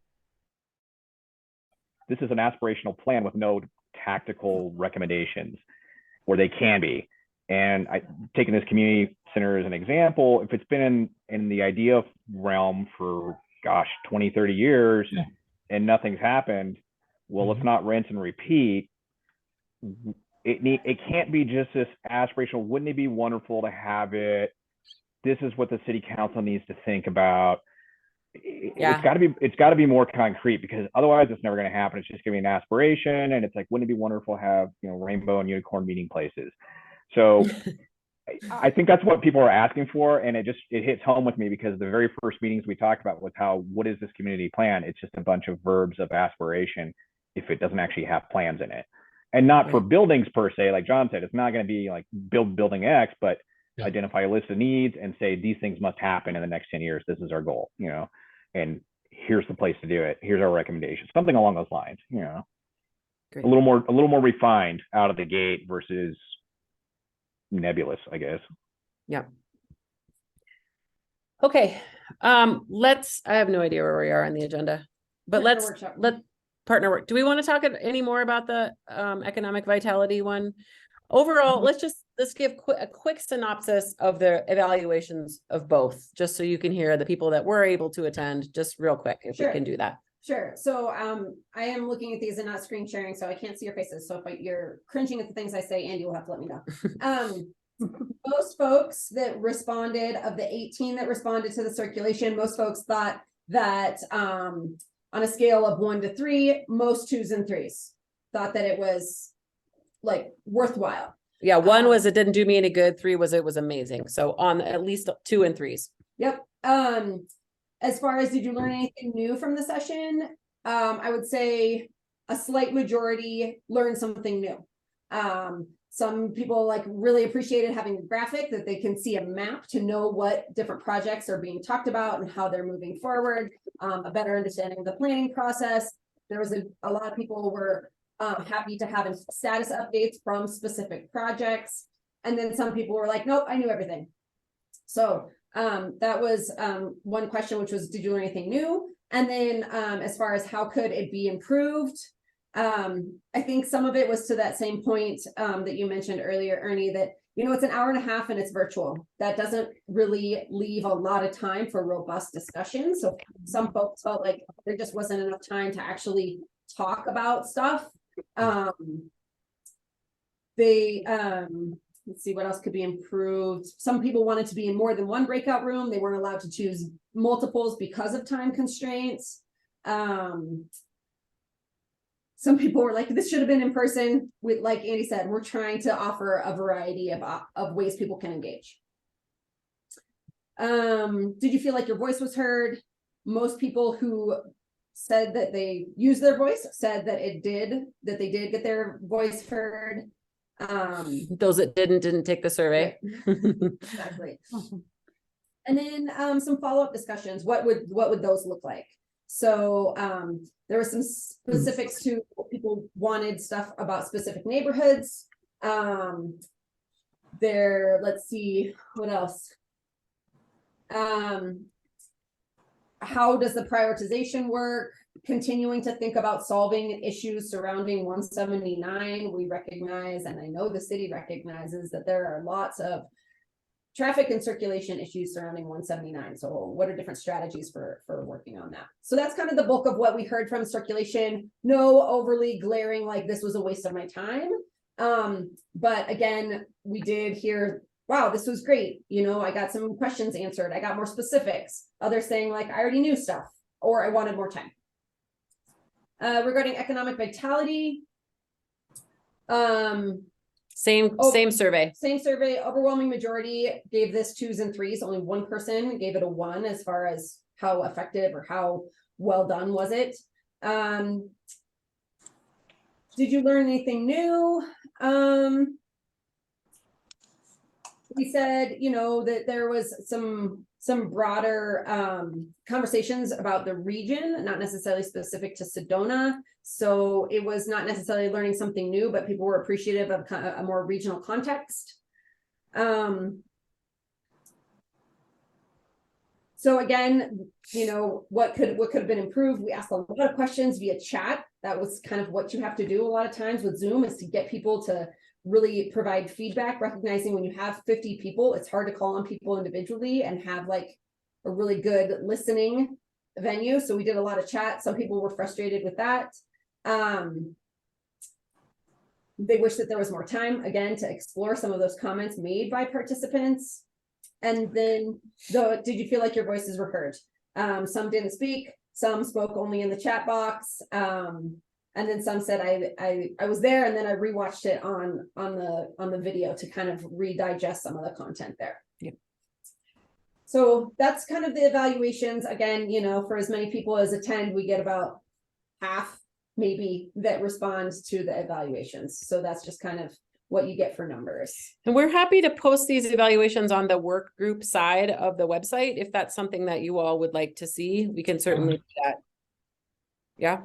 this is an aspirational plan with no tactical recommendations, or they can be. And I taking this community center as an example, if it's been in the idea realm for, gosh, 20, 30 years and nothing's happened, well, let's not rinse and repeat. It can't be just this aspirational. Wouldn't it be wonderful to have it? This is what the city council needs to think about. It's got to be more concrete, because otherwise it's never going to happen. It's just going to be an aspiration, and it's like, wouldn't it be wonderful to have, you know, rainbow and unicorn meeting places? So I think that's what people are asking for, and it hits home with me, because the very first meetings we talked about was what is this community plan? It's just a bunch of verbs of aspiration if it doesn't actually have plans in it, and not for buildings per se. Like John said, it's not going to be like build building X, but identify a list of needs and say these things must happen in the next 10 years. This is our goal, you know, and here's the place to do it. Here's our recommendations, something along those lines, you know. Great. A little more refined out of the gate versus nebulous, I guess. Yeah. Okay. I have no idea where we are on the agenda, but let partner work. Do we want to talk any more about the economic vitality one? Overall, let's give a quick synopsis of the evaluations of both, just so you can hear the people that were able to attend, just real quick, if we can do that. Sure. So I am looking at these and not screen sharing, so I can't see your faces. So if you're cringing at the things I say, Andy will have to let me know. Most folks that responded, of the 18 that responded to the circulation, most folks thought that on a scale of 1 to 3, most 2s and 3s thought that it was like worthwhile. Yeah, 1 was it didn't do me any good. 3 was it was amazing. So on at least 2 and 3s. Yep. As far as did you learn anything new from the session? I would say a slight majority learned something new. Some people like really appreciated having a graphic that they can see a map to know what different projects are being talked about and how they're moving forward. A better understanding of the planning process. There was a lot of people were happy to have status updates from specific projects. And then some people were like, nope, I knew everything. So that was one question, which was, did you learn anything new? And then as far as how could it be improved? I think some of it was to that same point that you mentioned earlier, Ernie, that, you know, it's an hour and a half and it's virtual. That doesn't really leave a lot of time for robust discussion. So some folks felt like there just wasn't enough time to actually talk about stuff. Let's see what else could be improved. Some people wanted to be in more than one breakout room. They weren't allowed to choose multiples because of time constraints. Some people were like, this should have been in person. With, like Andy said, we're trying to offer a variety of ways people can engage. Did you feel like your voice was heard? Most people who said that they used their voice said that they did get their voice heard. Those that didn't take the survey. Exactly. And then some follow-up discussions. What would those look like? So there were some specifics to what people wanted, stuff about specific neighborhoods. Let's see, what else? How does the prioritization work? Continuing to think about solving issues surrounding 179. We recognize, and I know the city recognizes, that there are lots of traffic and circulation issues surrounding 179. So what are different strategies for working on that? So that's kind of the bulk of what we heard from circulation. No overly glaring, like this was a waste of my time. But again, we did hear, wow, this was great. You know, I got some questions answered. I got more specifics. Others saying like, I already knew stuff, or I wanted more time. Regarding economic vitality, same survey. Same survey. Overwhelming majority gave this 2s and 3s. Only one person gave it a 1 as far as how effective or how well done was it. Did you learn anything new? we said, you know, that there was some broader conversations about the region, not necessarily specific to Sedona. So it was not necessarily learning something new, but people were appreciative of a more regional context. So again, you know, what could have been improved? We asked a lot of questions via chat. That was kind of what you have to do a lot of times with Zoom, is to get people to really provide feedback, recognizing when you have 50 people, it's hard to call on people individually and have like a really good listening venue. So we did a lot of chat. Some people were frustrated with that. They wish that there was more time, again, to explore some of those comments made by participants. And then, did you feel like your voices were heard? Some didn't speak, some spoke only in the chat box. And then some said, I was there, and then I rewatched it on the video to kind of redigest some of the content there. Yeah. So that's kind of the evaluations. Again, you know, for as many people as attend, we get about half maybe that responds to the evaluations. So that's just kind of what you get for numbers. And we're happy to post these evaluations on the work group side of the website. If that's something that you all would like to see, we can certainly do that. Yeah.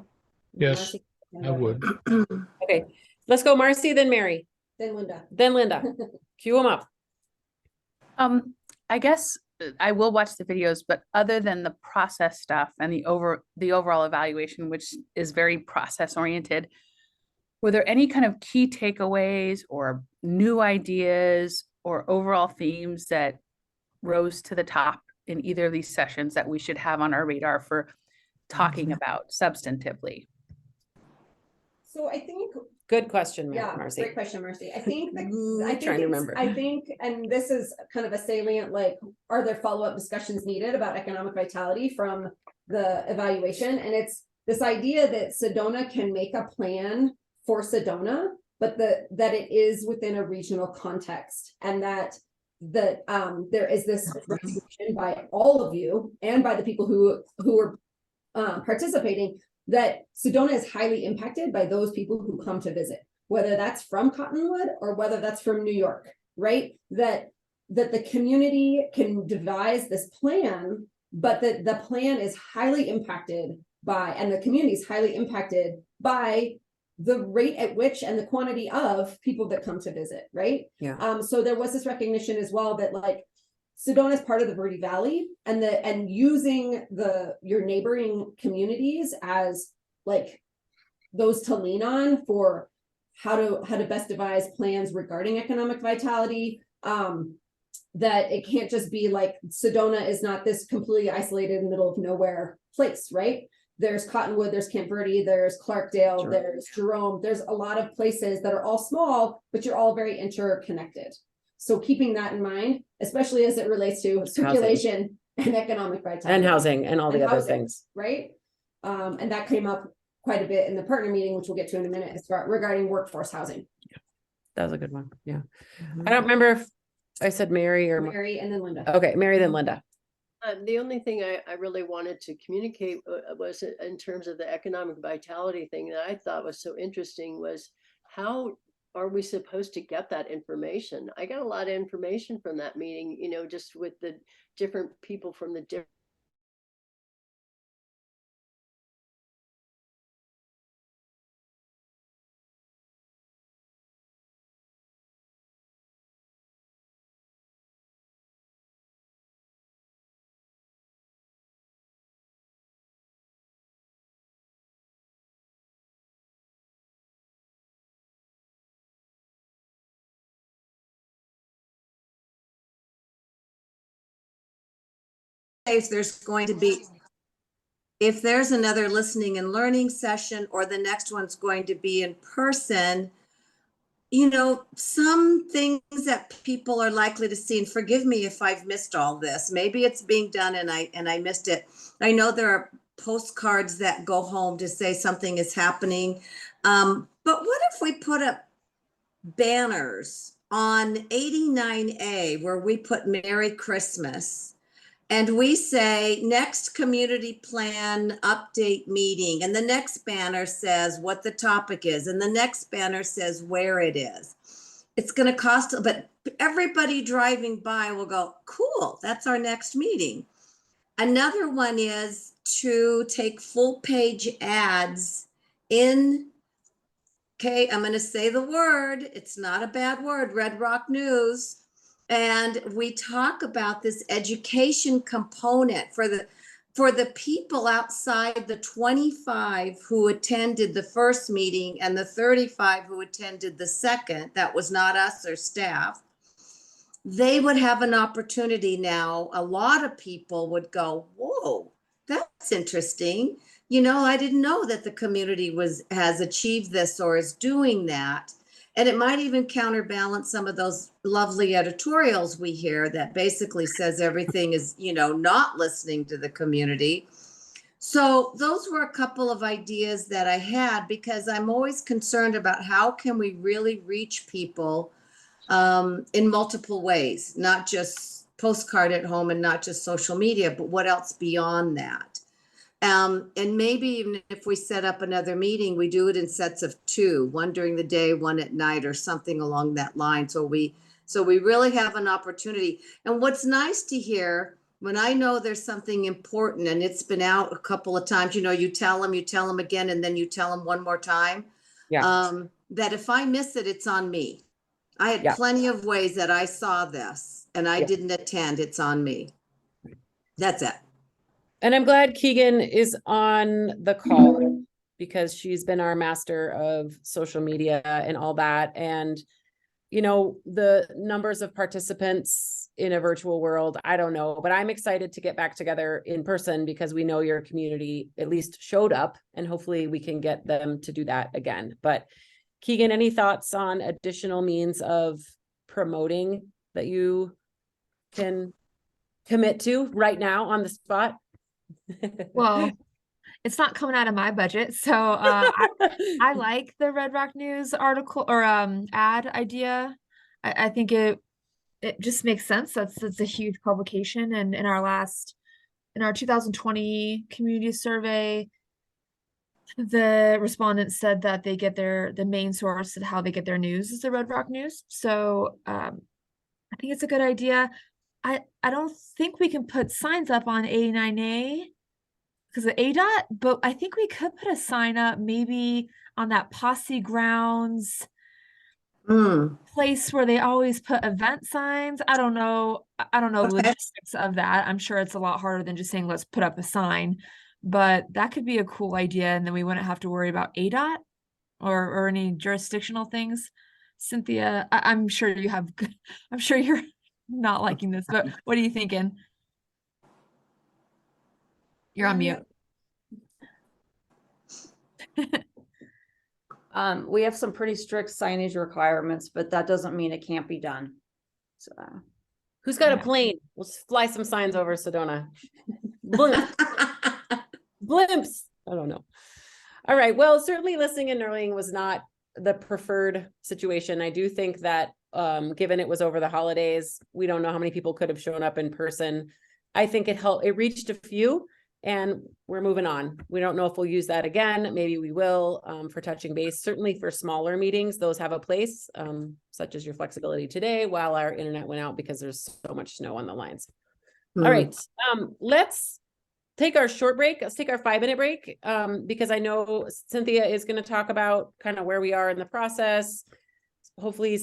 Yes, I would. Okay, let's go Marcy, then Mary. Then Linda. Then Linda. Cue them up. I guess I will watch the videos, but other than the process stuff and the overall evaluation, which is very process oriented, were there any kind of key takeaways or new ideas or overall themes that rose to the top in either of these sessions that we should have on our radar for talking about substantively? So I think, good question, yeah, Marcy. great question, Marcy. I think Trying to remember. I think, and this is kind of a salient, like, are there follow-up discussions needed about economic vitality from the evaluation? And it's this idea that Sedona can make a plan for Sedona, but that it is within a regional context, and that there is this recognition by all of you and by the people who are participating, that Sedona is highly impacted by those people who come to visit, whether that's from Cottonwood or whether that's from New York, right? That the community can devise this plan, but that the plan is highly impacted by, and the community is highly impacted by the rate at which and the quantity of people that come to visit, right? Yeah. So there was this recognition as well that, like, Sedona is part of the Verde Valley, and using your neighboring communities as like those to lean on for how to best devise plans regarding economic vitality. That it can't just be like Sedona is not this completely isolated middle of nowhere place, right? There's Cottonwood, there's Camp Verde, there's Clarkdale, there's Jerome. There's a lot of places that are all small, but you're all very interconnected. So keeping that in mind, especially as it relates to circulation and economic vitality. And housing and all the other things. Right? And that came up quite a bit in the partner meeting, which we'll get to in a minute, as far regarding workforce housing. Yeah, that was a good one. Yeah. I don't remember if I said Mary or Mary and then Linda. Okay, Mary, then Linda. The only thing I really wanted to communicate was in terms of the economic vitality thing that I thought was so interesting was, how are we supposed to get that information? I got a lot of information from that meeting, you know, just with the different people from the different if there's going to be, if there's another listening and learning session, or the next one's going to be in person, you know, some things that people are likely to see, and forgive me if I've missed all this, maybe it's being done and I missed it. I know there are postcards that go home to say something is happening. But what if we put up banners on 89A where we put Merry Christmas, and we say next community plan update meeting, and the next banner says what the topic is, and the next banner says where it is. it's going to cost, but everybody driving by will go, cool, that's our next meeting. Another one is to take full page ads in, okay, I'm going to say the word, it's not a bad word, Red Rock News. And we talk about this education component for the people outside the 25 who attended the first meeting and the 35 who attended the second, that was not us or staff. They would have an opportunity now. A lot of people would go, whoa, that's interesting. You know, I didn't know that the community has achieved this or is doing that. And it might even counterbalance some of those lovely editorials we hear that basically says everything is, you know, not listening to the community. So those were a couple of ideas that I had, because I'm always concerned about how can we really reach people in multiple ways, not just postcard at home and not just social media, but what else beyond that? And maybe even if we set up another meeting, we do it in sets of two, one during the day, one at night, or something along that line. So we really have an opportunity. And what's nice to hear, when I know there's something important and it's been out a couple of times, you know, you tell them again, and then you tell them one more time. Yeah. That if I miss it, it's on me. I had Yeah. plenty of ways that I saw this and I Yeah. didn't attend. It's on me. That's it. And I'm glad Keegan is on the call because she's been our master of social media and all that. And, you know, the numbers of participants in a virtual world, I don't know, but I'm excited to get back together in person because we know your community at least showed up, and hopefully we can get them to do that again. But Keegan, any thoughts on additional means of promoting that you can commit to right now on the spot? Well, it's not coming out of my budget. So I like the Red Rock News article or ad idea. I think it just makes sense. That's a huge publication. And in our 2020 community survey, the respondents said that they get the main source of how they get their news is the Red Rock News. So I think it's a good idea. I don't think we can put signs up on 89A because of ADOT, but I think we could put a sign up maybe on that Posse Grounds place where they always put event signs. I don't know the logistics of that. I'm sure it's a lot harder than just saying let's put up a sign, but that could be a cool idea, and then we wouldn't have to worry about ADOT or any jurisdictional things. Cynthia, I'm sure you have I'm sure you're not liking this, but what are you thinking? You're on mute. We have some pretty strict signage requirements, but that doesn't mean it can't be done. So Who's got a plane? We'll fly some signs over Sedona. Blimps. Blimps. I don't know. All right. Well, certainly listening and learning was not the preferred situation. I do think that given it was over the holidays, we don't know how many people could have shown up in person. I think it helped. It reached a few, and we're moving on. We don't know if we'll use that again. Maybe we will for touching base. Certainly for smaller meetings, those have a place, such as your flexibility today while our internet went out because there's so much snow on the lines. All right. Let's take our short break. Let's take our 5-minute break because I know Cynthia is going to talk about kind of where we are in the process. Hopefully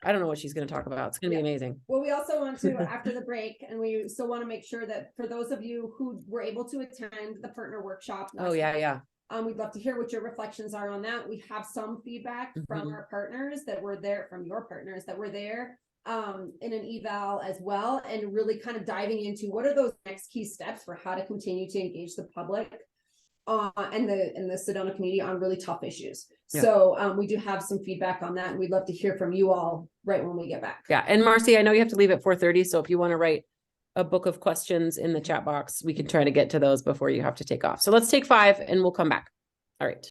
I don't know what she's going to talk about. It's going to be amazing. Well, we also want to, after the break, and we still want to make sure that for those of you who were able to attend the partner workshop. Oh, yeah. We'd love to hear what your reflections are on that. We have some feedback from our partners that were there, from your partners that were there in an eval as well, and really kind of diving into what are those next key steps for how to continue to engage the public and the Sedona community on really tough issues. Yeah. So we do have some feedback on that, and we'd love to hear from you all right when we get back. Yeah. And Marcy, I know you have to leave at 4:30. So if you want to write a book of questions in the chat box, we can try to get to those before you have to take off. So let's take 5 and we'll come back. All right.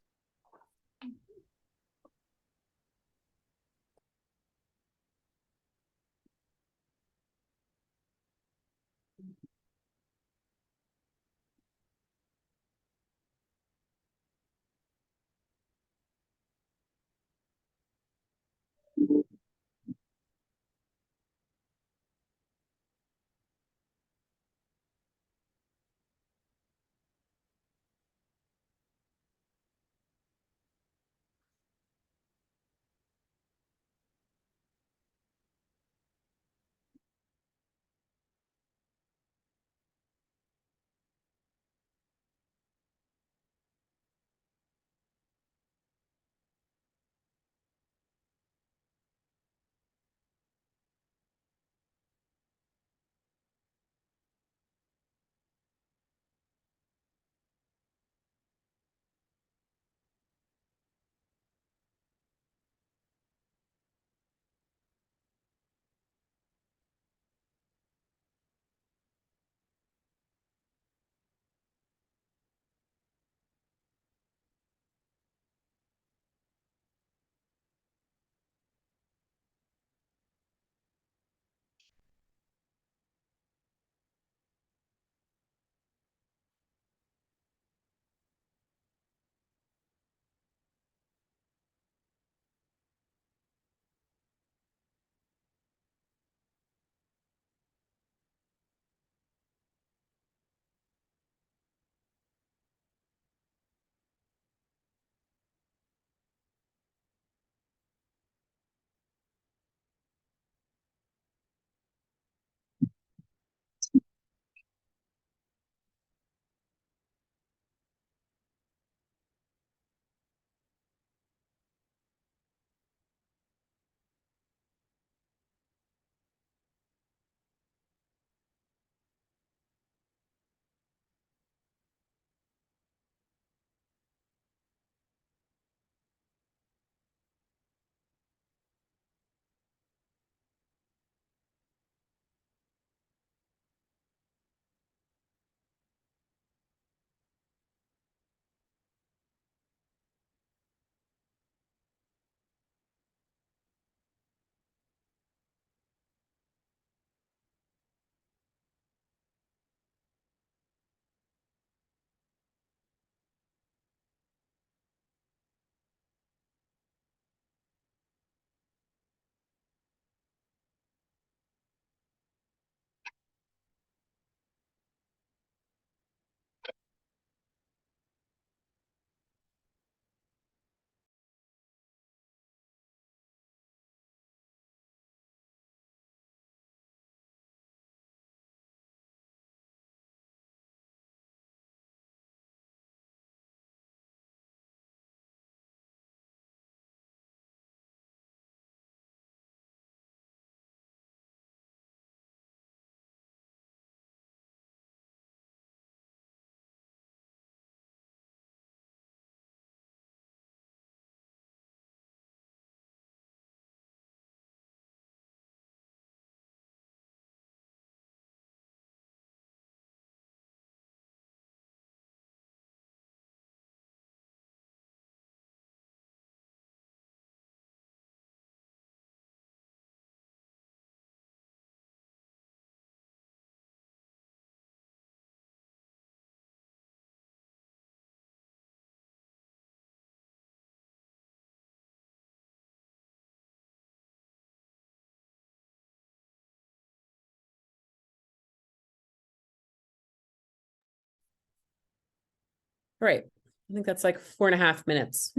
Right. I think that's like 4.5 minutes.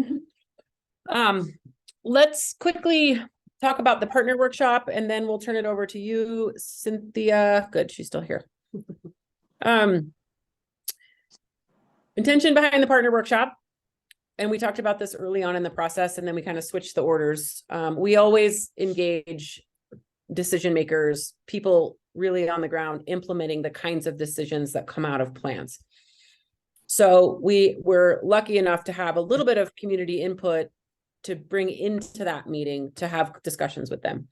Let's quickly talk about the partner workshop and then we'll turn it over to you, Cynthia. Good, she's still here. Intention behind the partner workshop. And we talked about this early on in the process, and then we kind of switched the orders. We always engage decision makers, people really on the ground implementing the kinds of decisions that come out of plans. So we were lucky enough to have a little bit of community input to bring into that meeting to have discussions with them.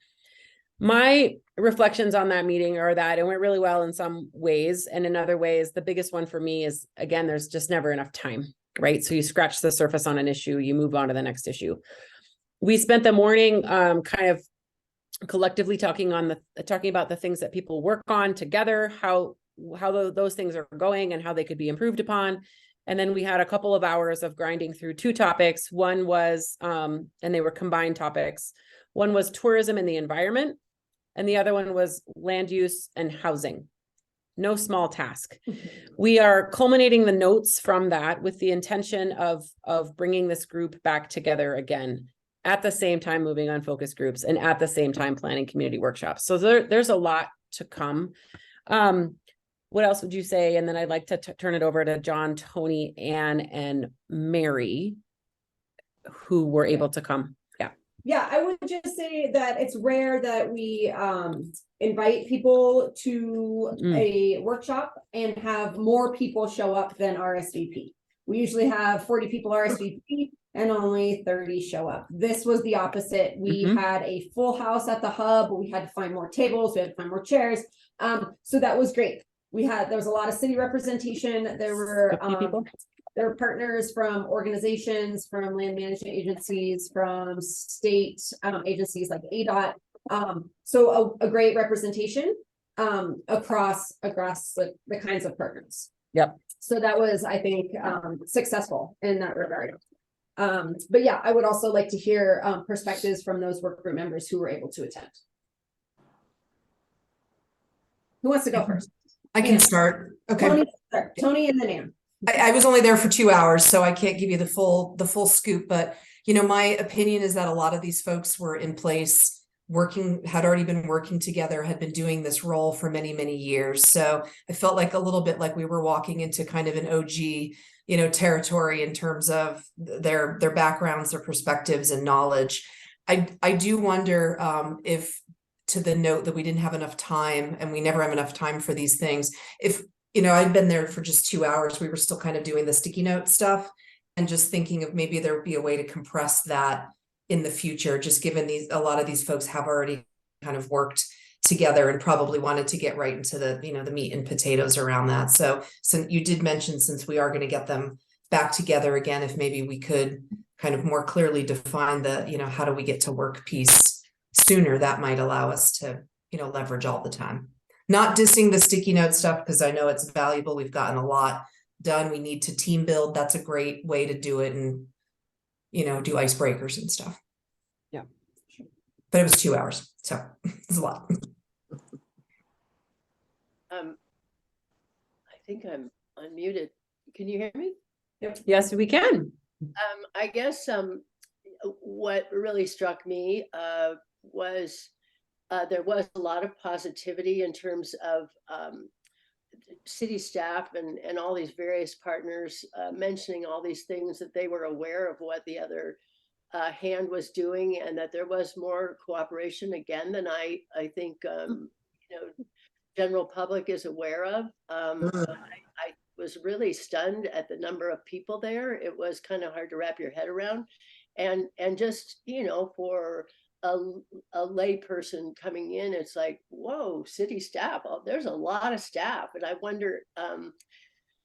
My reflections on that meeting are that it went really well in some ways, and in other ways, the biggest one for me is, again, there's just never enough time, right? So you scratch the surface on an issue, you move on to the next issue. We spent the morning kind of collectively talking about the things that people work on together, how those things are going and how they could be improved upon. And then we had a couple of hours of grinding through 2 topics. One was, and they were combined topics. One was tourism and the environment, and the other one was land use and housing. No small task. We are culminating the notes from that with the intention of bringing this group back together again, at the same time moving on focus groups and at the same time planning community workshops. So there's a lot to come. What else would you say? And then I'd like to turn it over to John, Tony, Ann, and Mary, who were able to come. Yeah. Yeah, I would just say that it's rare that we invite people to a workshop and have more people show up than RSVP. We usually have 40 people RSVP and only 30 show up. This was the opposite. We had a full house at the hub, but we had to find more tables, we had to find more chairs. So that was great. There was a lot of city representation. There were partners from organizations, from land management agencies, from state agencies like ADOT. So a great representation across the kinds of partners. Yep. So that was, I think, successful in that regard. But yeah, I would also like to hear perspectives from those work group members who were able to attend. Who wants to go first? I can start. Okay. Tony and then Ann. I was only there for 2 hours, so I can't give you the full scoop, but my opinion is that a lot of these folks were in place, had already been working together, had been doing this role for many, many years. So I felt like a little bit like we were walking into kind of an OG, territory in terms of their backgrounds, their perspectives and knowledge. I do wonder if, to the note that we didn't have enough time, and we never have enough time for these things, if I'd been there for just 2 hours, we were still kind of doing the sticky note stuff, and just thinking of maybe there would be a way to compress that in the future, just given a lot of these folks have already kind of worked together and probably wanted to get right into the the meat and potatoes around that. So you did mention, since we are going to get them back together again, if maybe we could kind of more clearly define the how do we get to work piece sooner, that might allow us to leverage all the time. Not dissing the sticky note stuff, because I know it's valuable. We've gotten a lot done. We need to team build. That's a great way to do it, and do icebreakers and stuff. Yeah. But it was 2 hours, so it's a lot. I think I'm unmuted. Can you hear me? Yep. Yes, we can. I guess what really struck me was there was a lot of positivity in terms of city staff and all these various partners mentioning all these things, that they were aware of what the other hand was doing, and that there was more cooperation again than I think general public is aware of. I was really stunned at the number of people there. It was kind of hard to wrap your head around, and just for a lay person coming in, it's like, whoa, city staff, there's a lot of staff. And I wonder,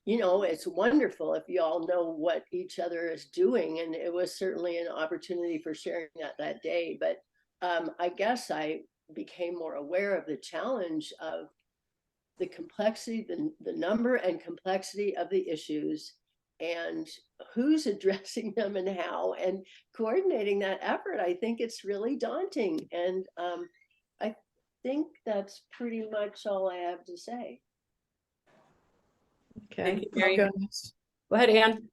it's wonderful if you all know what each other is doing. And it was certainly an opportunity for sharing that day. But I guess I became more aware of the challenge of the complexity, the number and complexity of the issues, and who's addressing them and how, and coordinating that effort. I think it's really daunting. And I think that's pretty much all I have to say. Okay. Thank you, Mary. Go ahead, Ann.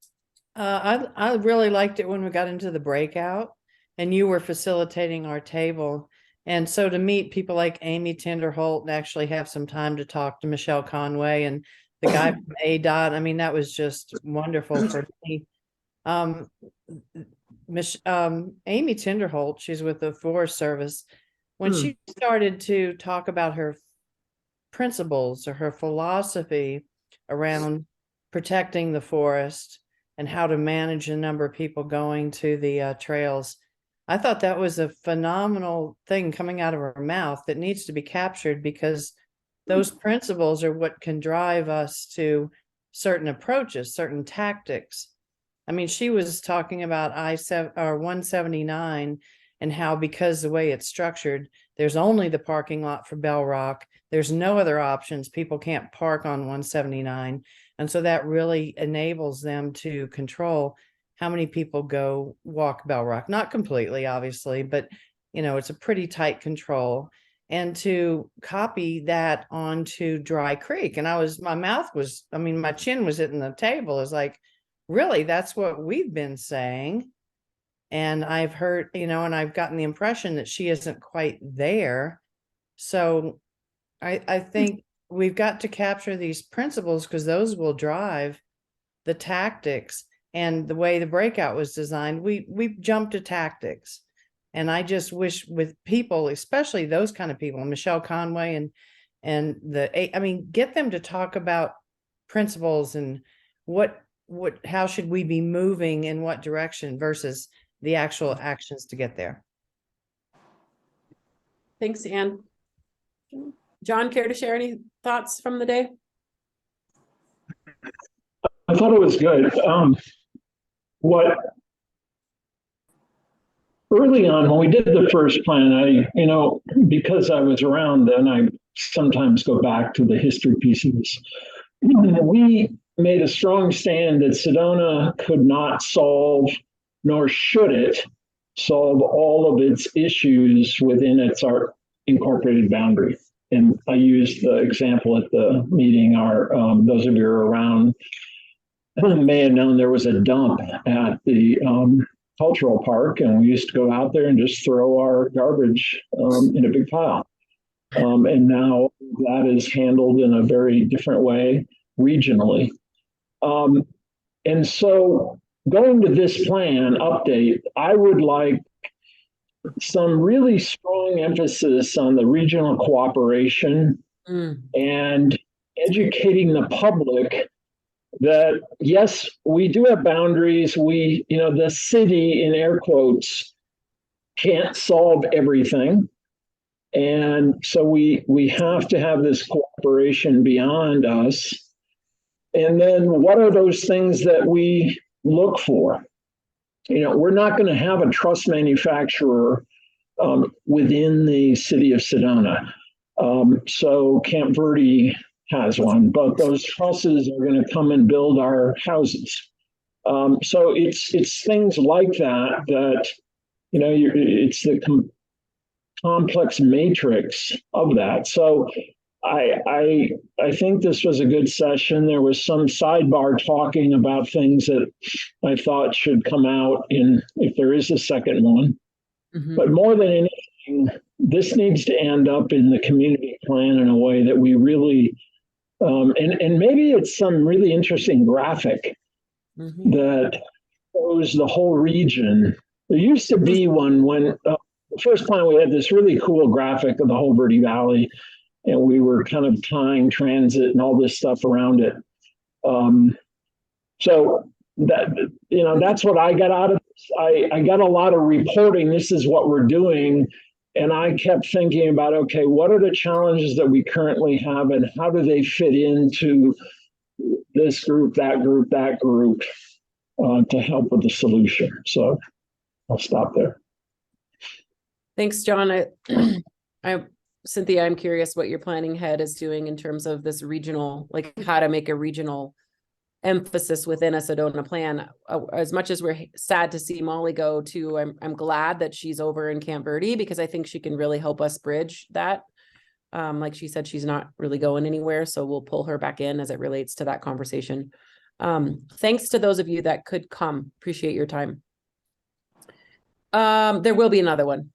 I really liked it when we got into the breakout and you were facilitating our table. And so to meet people like Amy Tinderholt and actually have some time to talk to Michelle Conway and the guy from ADOT, I mean, that was just wonderful for me. Amy Tinderholt, she's with the Forest Service. When she started to talk about her principles or her philosophy around protecting the forest and how to manage the number of people going to the trails, I thought that was a phenomenal thing coming out of her mouth that needs to be captured, because those principles are what can drive us to certain approaches, certain tactics. I mean, she was talking about I-7 or 179 and how, because the way it's structured, there's only the parking lot for Bell Rock. There's no other options. People can't park on 179. And so that really enables them to control how many people go walk Bell Rock. Not completely, obviously, but you know, it's a pretty tight control. And to copy that onto Dry Creek. And my chin was hitting the table. It's like, really, that's what we've been saying. And I've heard, and I've gotten the impression that she isn't quite there. So I think we've got to capture these principles, because those will drive the tactics. And the way the breakout was designed, we jumped to tactics. And I just wish with people, especially those kind of people, Michelle Conway and get them to talk about principles and how should we be moving in what direction versus the actual actions to get there. Thanks, Ann. John, care to share any thoughts from the day? I thought it was good. Early on when we did the first plan, because I was around then, I sometimes go back to the history pieces. We made a strong stand that Sedona could not solve, nor should it solve, all of its issues within its incorporated boundary. And I used the example at the meeting. Those of you who are around may have known there was a dump at the cultural park, and we used to go out there and just throw our garbage in a big pile. And now that is handled in a very different way regionally. And so going to this plan update, I would like some really strong emphasis on the regional cooperation and educating the public that, yes, we do have boundaries. The city, in air quotes, can't solve everything. And so we have to have this cooperation beyond us. And then what are those things that we look for? We're not going to have a truss manufacturer within the city of Sedona. So Camp Verde has one, but those trusses are going to come and build our houses. So it's things like that it's the complex matrix of that. So I think this was a good session. There was some sidebar talking about things that I thought should come out if there is a second one. But more than anything, this needs to end up in the community plan in a way that we really, and maybe it's some really interesting graphic that shows the whole region. There used to be one when the first plan, we had this really cool graphic of the whole Verde Valley, and we were kind of tying transit and all this stuff around it. So that's what I got out of this. I got a lot of reporting. This is what we're doing. And I kept thinking about, okay, what are the challenges that we currently have and how do they fit into this group, that group, to help with the solution. So I'll stop there. Thanks, John. Cynthia, I'm curious what your planning head is doing in terms of this regional, like how to make a regional emphasis within a Sedona plan. As much as we're sad to see Molly go too, I'm glad that she's over in Camp Verde, because I think she can really help us bridge that. Like she said, she's not really going anywhere, so we'll pull her back in as it relates to that conversation. Thanks to those of you that could come. Appreciate your time. There will be another one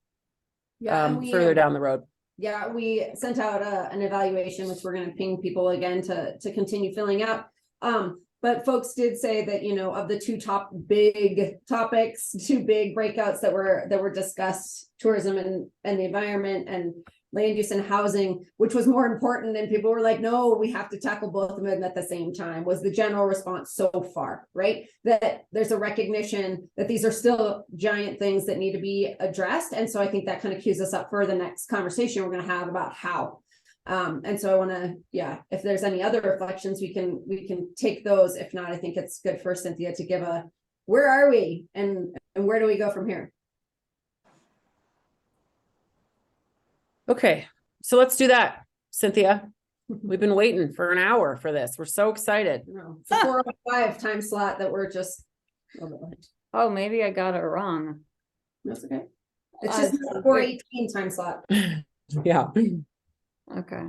Yeah, and we, further down the road. Yeah, we sent out an evaluation, which we're going to ping people again to continue filling out. But folks did say that, you know, of the two big topics, two big breakouts that were discussed, tourism and the environment and land use and housing, which was more important, and people were like, no, we have to tackle both of them at the same time, was the general response so far, right? That there's a recognition that these are still giant things that need to be addressed. And so I think that kind of cues us up for the next conversation we're going to have about how. And so I want to, if there's any other reflections, we can take those. If not, I think it's good for Cynthia to give where are we and where do we go from here? Okay, so let's do that, Cynthia. We've been waiting for an hour for this. We're so excited. It's a 4:05 time slot that we're just. Oh, maybe I got it wrong. That's okay. It's just a 4:18 time slot. Yeah. Okay.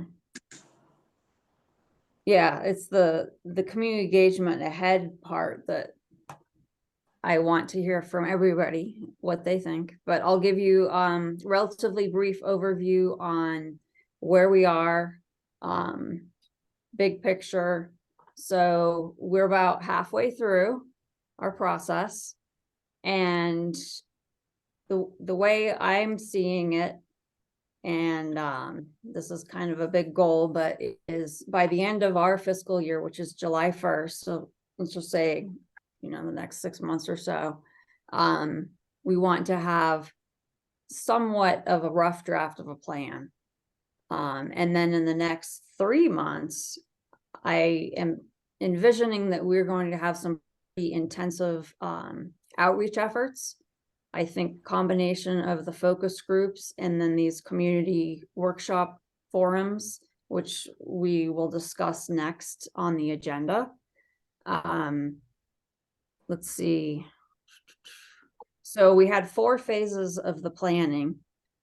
Yeah, it's the community engagement ahead part that I want to hear from everybody what they think, but I'll give you relatively brief overview on where we are, big picture. So we're about halfway through our process, and the way I'm seeing it, and this is kind of a big goal, but it is by the end of our fiscal year, which is July 1st. So let's just say, you know, the next 6 months or so, we want to have somewhat of a rough draft of a plan. And then in the next 3 months, I am envisioning that we're going to have some pretty intensive outreach efforts. I think combination of the focus groups and then these community workshop forums, which we will discuss next on the agenda. Let's see. So we had 4 phases of the planning,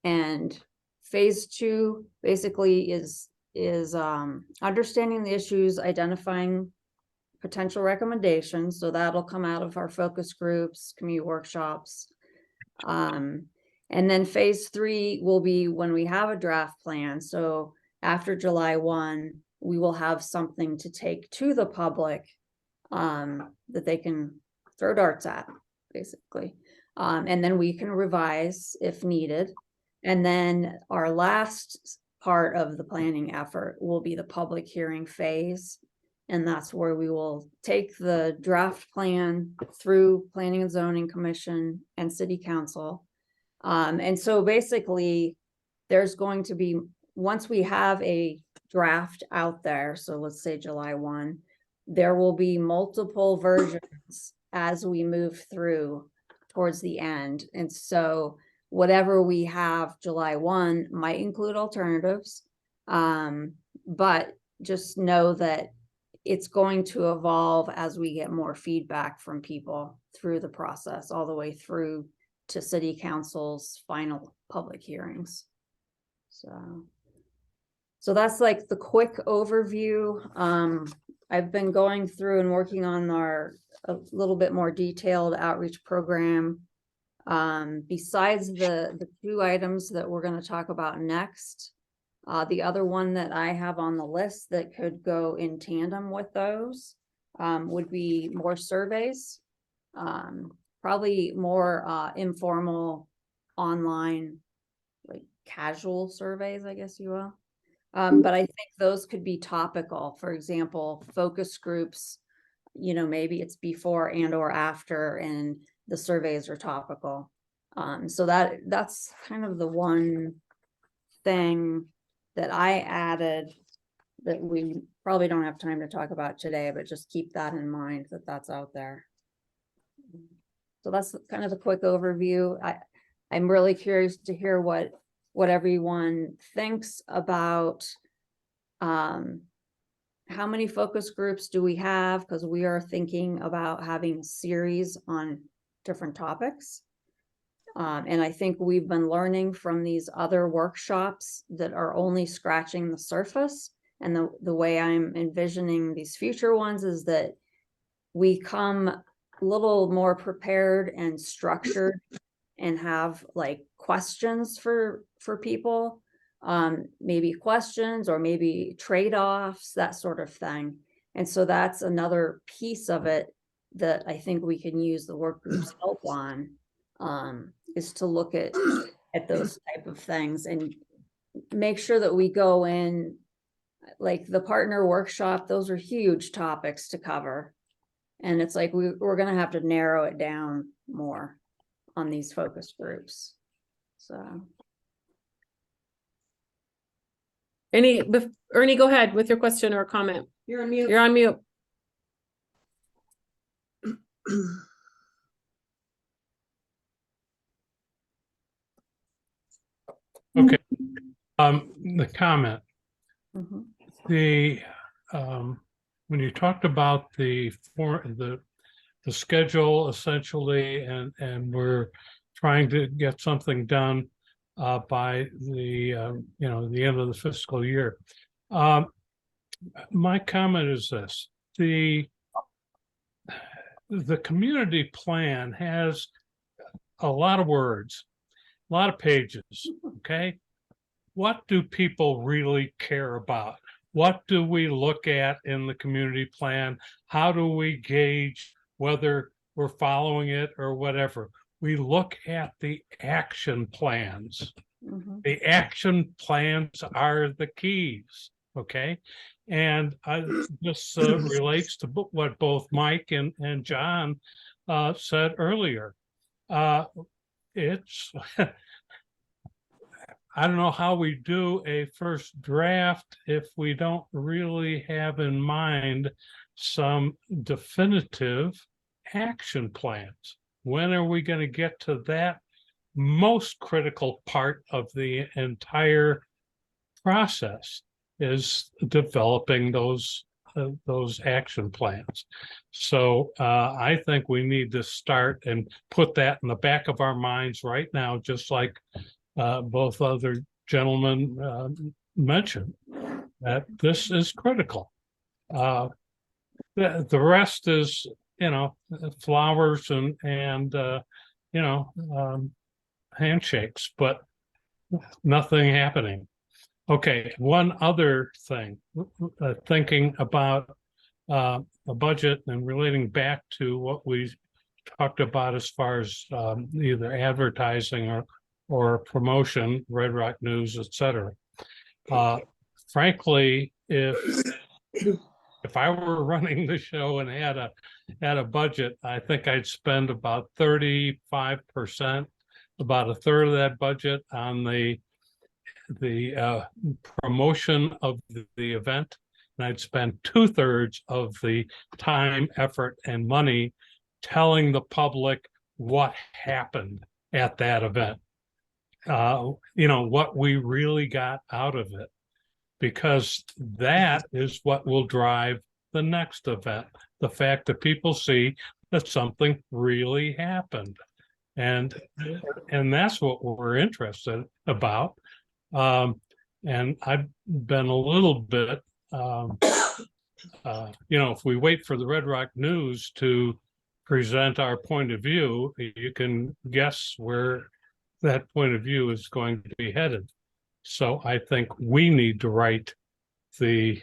and phase 2 basically is understanding the issues, identifying potential recommendations. So that'll come out of our focus groups, community workshops. And then phase 3 will be when we have a draft plan. So after July 1, we will have something to take to the public that they can throw darts at, basically. And then we can revise if needed. And then our last part of the planning effort will be the public hearing phase. And that's where we will take the draft plan through Planning and Zoning Commission and City Council. And so basically, there's going to be, once we have a draft out there, so let's say July 1, there will be multiple versions as we move through towards the end. And so whatever we have July 1 might include alternatives, but just know that it's going to evolve as we get more feedback from people through the process, all the way through to City Council's final public hearings. So that's like the quick overview. I've been going through and working on a little bit more detailed outreach program. Besides the 2 items that we're going to talk about next, the other one that I have on the list that could go in tandem with those would be more surveys, probably more informal, online, like casual surveys, I guess you will. But I think those could be topical. For example, focus groups, you know, maybe it's before and or after, and the surveys are topical. So that's kind of the one thing that I added that we probably don't have time to talk about today, but just keep that in mind that that's out there. So that's kind of a quick overview. I'm really curious to hear what everyone thinks about how many focus groups do we have, because we are thinking about having a series on different topics. And I think we've been learning from these other workshops that are only scratching the surface. And the way I'm envisioning these future ones is that we come a little more prepared and structured and have like questions for people, maybe questions or maybe trade-offs, that sort of thing. And so that's another piece of it that I think we can use the work group's help on, is to look at those type of things and make sure that we go in, like the partner workshop, those are huge topics to cover. And it's like, we're going to have to narrow it down more on these focus groups. So. Ernie, go ahead with your question or comment. You're on mute. You're on mute. Okay. The comment. Mm-hmm. The when you talked about the schedule essentially, and we're trying to get something done by the the end of the fiscal year. My comment is this: the community plan has a lot of words, a lot of pages. Okay, what do people really care about? What do we look at in the community plan? How do we gauge whether we're following it or whatever? We look at the action plans. Mm-hmm. The action plans are the keys, okay? And this relates to what both Mike and John said earlier. It's I don't know how we do a first draft if we don't really have in mind some definitive action plans. When are we going to get to that most critical part of the entire process, is developing those action plans. So I think we need to start and put that in the back of our minds right now, just like both other gentlemen mentioned, that this is critical. The rest is, flowers and handshakes, but nothing happening. Okay, one other thing, thinking about a budget and relating back to what we talked about as far as either advertising or promotion, Red Rock News, etc. Frankly, if I were running the show and had a budget, I think I'd spend about 35%, about a third of that budget on the promotion of the event, and I'd spend 2/3 of the time, effort, and money telling the public what happened at that event. What we really got out of it, because that is what will drive the next event. The fact that people see that something really happened, and that's what we're interested about. And I've been a little bit, if we wait for the Red Rock News to present our point of view, you can guess where that point of view is going to be headed. So I think we need to write the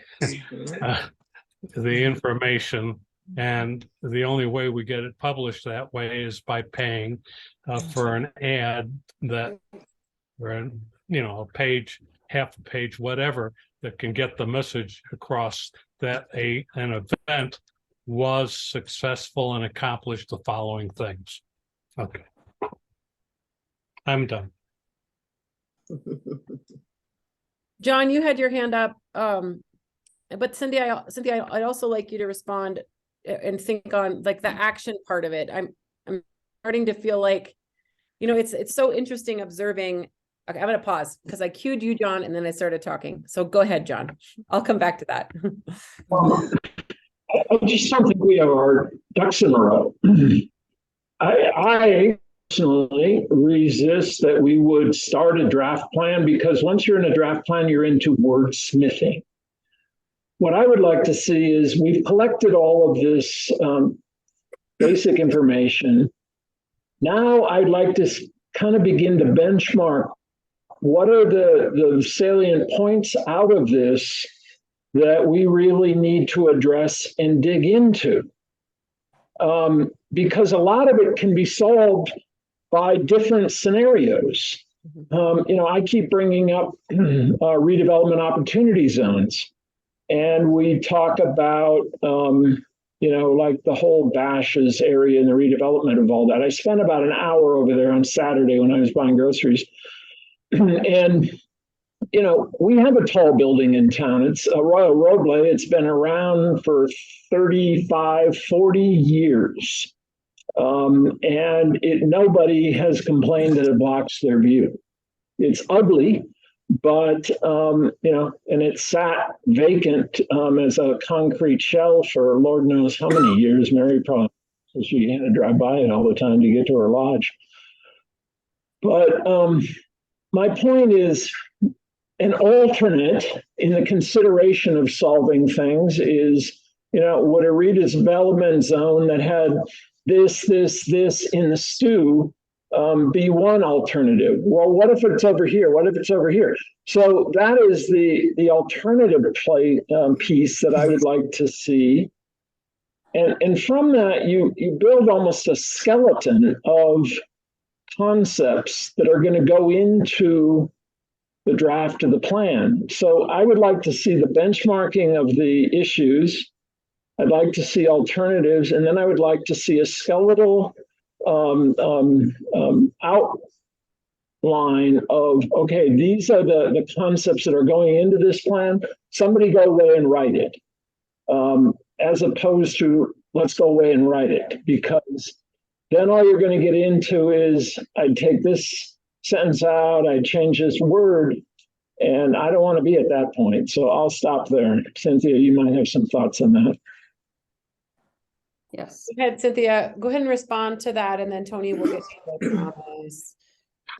information, and the only way we get it published that way is by paying for an ad that, or a page, half a page, whatever, that can get the message across that an event was successful and accomplished the following things. Okay, I'm done. John, you had your hand up, but Cynthia, I'd also like you to respond and think on like the action part of it. I'm starting to feel like, it's so interesting observing. Okay, I'm going to pause because I cued you, John, and then I started talking. So go ahead, John. I'll come back to that. I just don't think we have our ducks in a row. I personally resist that we would start a draft plan, because once you're in a draft plan, you're into wordsmithing. What I would like to see is we've collected all of this basic information. Now I'd like to kind of begin to benchmark what are the salient points out of this that we really need to address and dig into. Because a lot of it can be solved by different scenarios. I keep bringing up redevelopment opportunity zones, and we talk about, like the whole Bashes area and the redevelopment of all that. I spent about an hour over there on Saturday when I was buying groceries. And, we have a tall building in town. It's a Royal Roble. It's been around for 35, 40 years. And nobody has complained that it blocks their view. It's ugly, but, and it sat vacant as a concrete shell for Lord knows how many years. Mary probably, so she had to drive by it all the time to get to her lodge. But my point is, an alternate in the consideration of solving things is, would a redevelopment zone that had this in the stew be one alternative? Well, what if it's over here? What if it's over here? So that is the alternative piece that I would like to see. And from that, you build almost a skeleton of concepts that are going to go into the draft of the plan. So I would like to see the benchmarking of the issues. I'd like to see alternatives, and then I would like to see a skeletal outline of, okay, these are the concepts that are going into this plan. Somebody go away and write it, as opposed to let's go away and write it, because then all you're going to get into is I'd take this sentence out, I'd change this word, and I don't want to be at that point. So I'll stop there. Cynthia, you might have some thoughts on that. Yes. Go ahead, Cynthia. Go ahead and respond to that, and then Tony will get to the promise.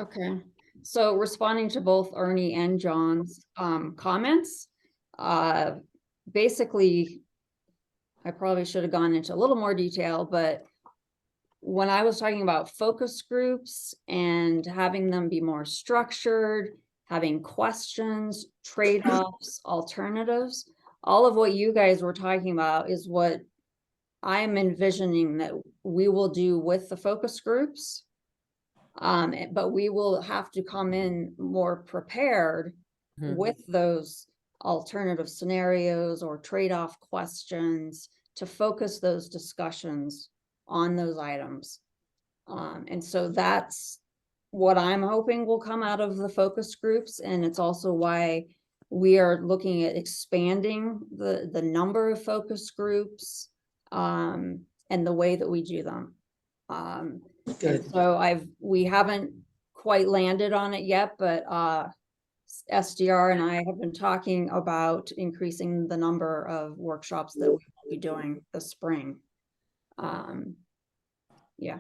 Okay. So responding to both Ernie and John's comments, basically, I probably should have gone into a little more detail, but when I was talking about focus groups and having them be more structured, having questions, trade-offs, alternatives, all of what you guys were talking about is what I'm envisioning that we will do with the focus groups. But we will have to come in more prepared with those alternative scenarios or trade-off questions to focus those discussions on those items. And so that's what I'm hoping will come out of the focus groups. And it's also why we are looking at expanding the number of focus groups and the way that we do them. And so we haven't quite landed on it yet, but SDR and I have been talking about increasing the number of workshops that we will be doing this spring. Yeah.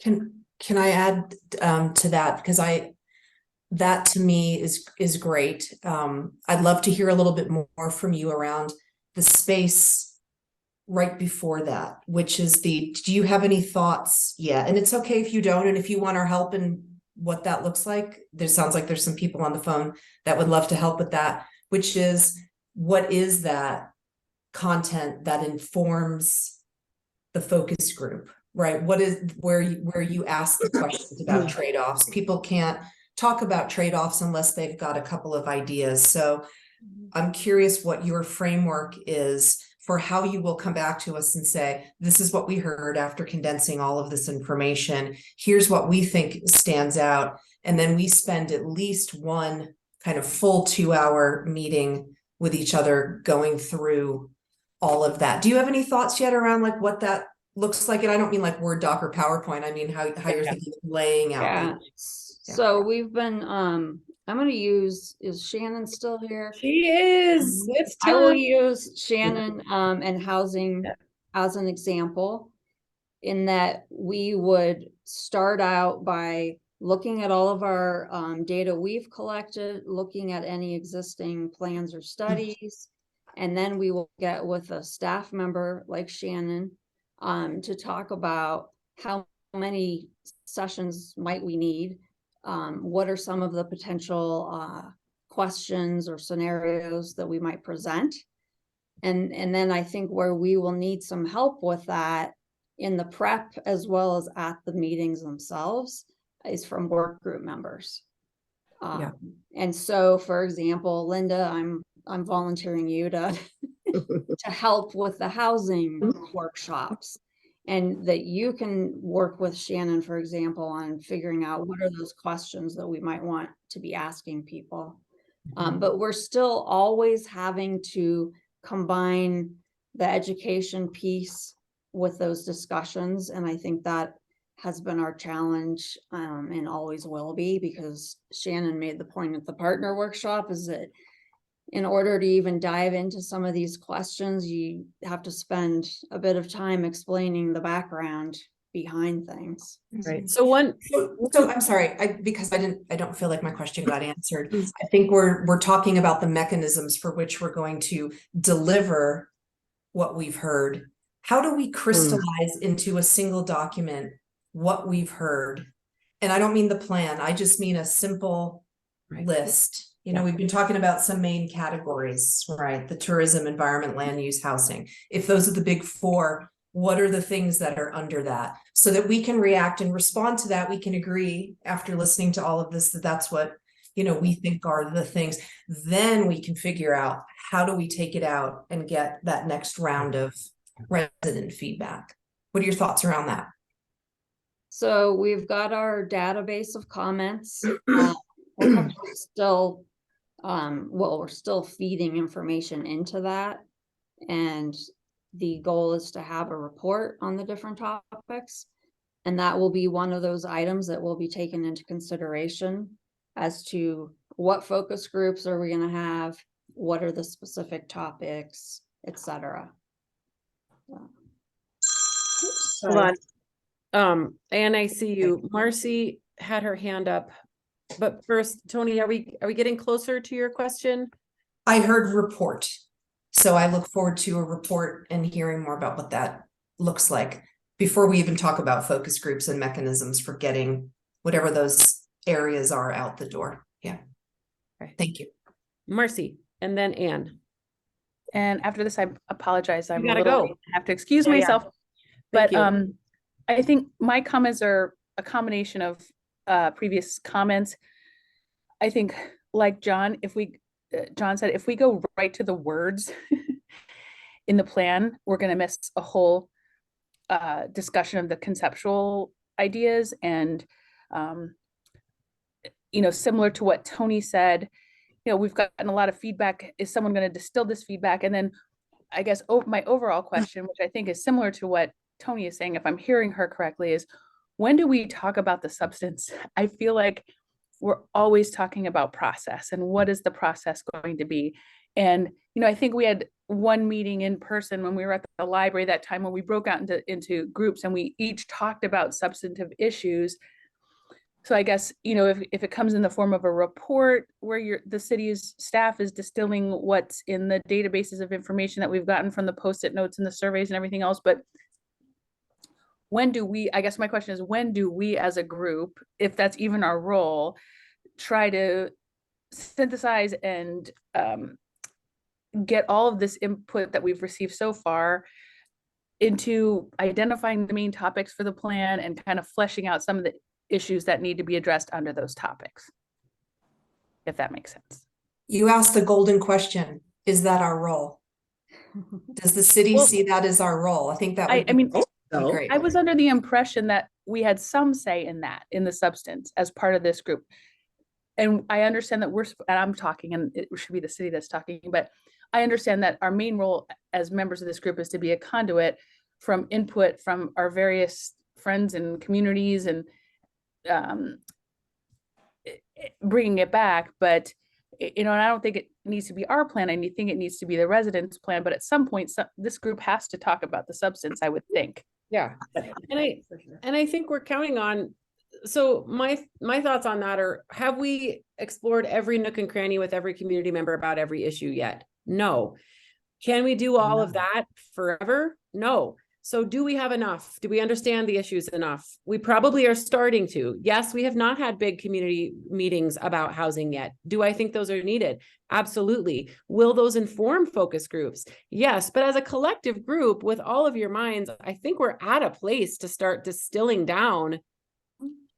Can I add to that? Because that to me is great. I'd love to hear a little bit more from you around the space right before that, which is do you have any thoughts yet? And it's okay if you don't, and if you want our help in what that looks like, there sounds like there's some people on the phone that would love to help with that, which is, what is that content that informs the focus group, right? What is where you ask the questions about trade-offs? People can't talk about trade-offs unless they've got a couple of ideas. So I'm curious what your framework is for how you will come back to us and say, this is what we heard after condensing all of this information. Here's what we think stands out. And then we spend at least one kind of full 2-hour meeting with each other going through all of that. Do you have any thoughts yet around like what that looks like? And I don't mean like Word doc or PowerPoint. I mean how you're thinking of laying out. So we've been I'm going to use, is Shannon still here? She is. It's time. I will use Shannon and housing as an example, in that we would start out by looking at all of our data we've collected, looking at any existing plans or studies, and then we will get with a staff member like Shannon to talk about how many sessions might we need? What are some of the potential questions or scenarios that we might present? And then I think where we will need some help with that in the prep as well as at the meetings themselves is from work group members. And so, for example, Linda, I'm volunteering you to to help with the housing workshops, and that you can work with Shannon, for example, on figuring out what are those questions that we might want to be asking people. But we're still always having to combine the education piece with those discussions. And I think that has been our challenge, and always will be, because Shannon made the point at the partner workshop is that in order to even dive into some of these questions, you have to spend a bit of time explaining the background behind things. Right. So I'm sorry, because I don't feel like my question got answered. I think we're talking about the mechanisms for which we're going to deliver what we've heard. How do we crystallize into a single document what we've heard? And I don't mean the plan, I just mean a simple list. You know, we've been talking about some main categories, right? The tourism, environment, land use, housing. If those are the big four, what are the things that are under that, so that we can react and respond to that? We can agree after listening to all of this that that's what, you know, we think are the things. Then we can figure out how do we take it out and get that next round of resident feedback. What are your thoughts around that? So we've got our database of comments. We're actually still, we're still feeding information into that. And the goal is to have a report on the different topics. And that will be one of those items that will be taken into consideration as to what focus groups are we going to have, what are the specific topics, etc. Hold on. And I see you. Marcy had her hand up. But first, Tony, are we getting closer to your question? I heard report. So I look forward to a report and hearing more about what that looks like before we even talk about focus groups and mechanisms for getting whatever those areas are out the door. Yeah. Okay. Thank you. Marcy, and then Anne. And after this, I apologize. I'm You gotta a little go. late. I have to excuse Oh, yeah. myself. Thank But you. I think my comments are a combination of previous comments. I think, like John, John said, if we go right to the words in the plan, we're going to miss a whole discussion of the conceptual ideas. And, you know, similar to what Tony said, you know, we've gotten a lot of feedback. Is someone going to distill this feedback? And then I guess my overall question, which I think is similar to what Tony is saying, if I'm hearing her correctly, is when do we talk about the substance? I feel like we're always talking about process and what is the process going to be. And, you know, I think we had one meeting in person when we were at the library that time when we broke out into groups and we each talked about substantive issues. So I guess, you know, if it comes in the form of a report where the city's staff is distilling what's in the databases of information that we've gotten from the Post-it notes and the surveys and everything else, but when do we, I guess my question is, when do we as a group, if that's even our role, try to synthesize and get all of this input that we've received so far into identifying the main topics for the plan and kind of fleshing out some of the issues that need to be addressed under those topics, if that makes sense. You asked the golden question. Is that our role? Does the city see that as our role? I think that would be great. I was under the impression that we had some say in that, in the substance as part of this group. And I understand that and I'm talking, and it should be the city that's talking, but I understand that our main role as members of this group is to be a conduit from input from our various friends and communities and bringing it back. But, you know, and I don't think it needs to be our plan. I think it needs to be the residents' plan. But at some point, this group has to talk about the substance, I would think. Yeah. And I think we're counting on, so my thoughts on that are, have we explored every nook and cranny with every community member about every issue yet? No. Can we do all of that forever? No. So do we have enough? Do we understand the issues enough? We probably are starting to. Yes, we have not had big community meetings about housing yet. Do I think those are needed? Absolutely. Will those inform focus groups? Yes, but as a collective group with all of your minds, I think we're at a place to start distilling down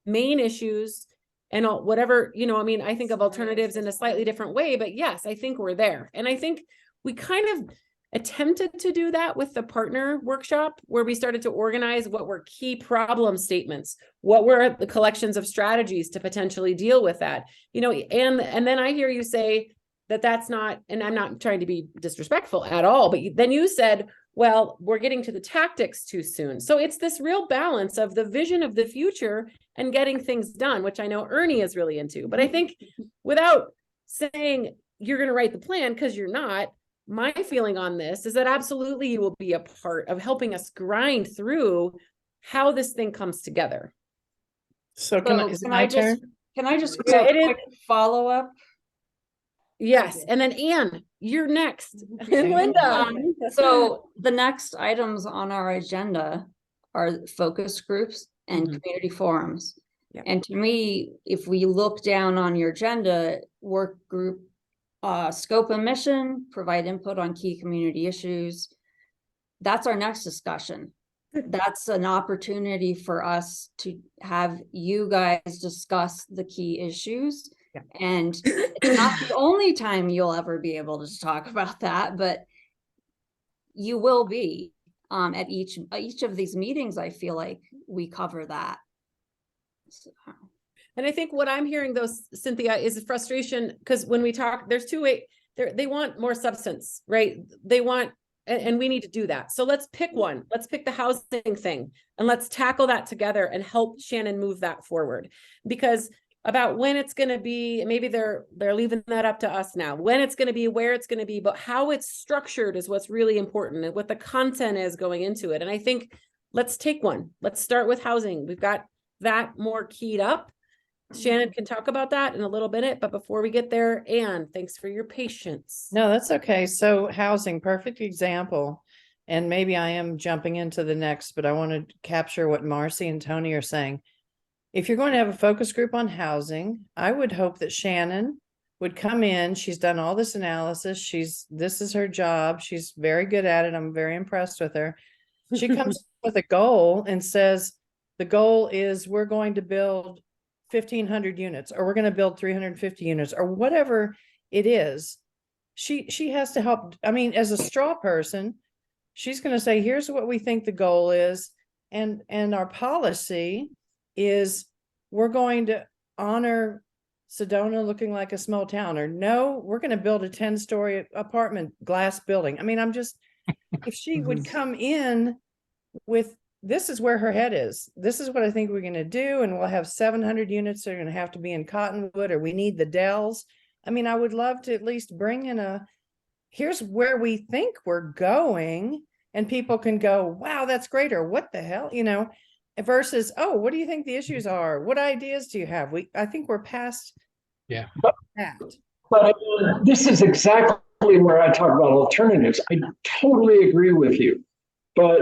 main issues and whatever, you know, I mean, I think of alternatives in a slightly different way, but yes, I think we're there. And I think we kind of attempted to do that with the partner workshop, where we started to organize what were key problem statements, what were the collections of strategies to potentially deal with that, you know, and then I hear you say that that's not, and I'm not trying to be disrespectful at all, but then you said, well, we're getting to the tactics too soon. So it's this real balance of the vision of the future and getting things done, which I know Ernie is really into. But I think without saying you're going to write the plan, because you're not, my feeling on this is that absolutely you will be a part of helping us grind through how this thing comes together. So is it my turn? Can I just Yeah, quick follow up? Yes, and then Anne, you're next. And Linda. So the next items on our agenda are focus groups and community forums. Yeah. And to me, if we look down on your agenda, work group, scope and mission, provide input on key community issues. That's our next discussion. That's an opportunity for us to have you guys discuss the key issues. Yeah. And it's not the only time you'll ever be able to talk about that, but you will be at each of these meetings. I feel like we cover that. So. And I think what I'm hearing though, Cynthia, is frustration, because when we talk, there's two ways. They want more substance, right? They want, and we need to do that. So let's pick one. Let's pick the housing thing and let's tackle that together and help Shannon move that forward. Because about when it's going to be, maybe they're leaving that up to us now, when it's going to be, where it's going to be, but how it's structured is what's really important and what the content is going into it. And I think let's take one. Let's start with housing. We've got that more keyed up. Shannon can talk about that in a little bit, but before we get there, Anne, thanks for your patience. No, that's okay. So housing, perfect example. And maybe I am jumping into the next, but I want to capture what Marcy and Tony are saying. If you're going to have a focus group on housing, I would hope that Shannon would come in. She's done all this analysis. This is her job. She's very good at it. I'm very impressed with her. She comes with a goal and says, the goal is we're going to build 1,500 units, or we're going to build 350 units, or whatever it is. She has to help. I mean, as a straw person, she's going to say, here's what we think the goal is. And our policy is we're going to honor Sedona looking like a small town, or no, we're going to build a 10-story apartment glass building. I mean, if she would come in with, this is where her head is. This is what I think we're going to do. And we'll have 700 units that are going to have to be in Cottonwood, or we need the Dells. I mean, I would love to at least bring in here's where we think we're going, and people can go, wow, that's great. Or what the hell, versus, oh, what do you think the issues are? What ideas do you have? I think we're past that. But this is exactly where I talk about alternatives. I totally agree with you. But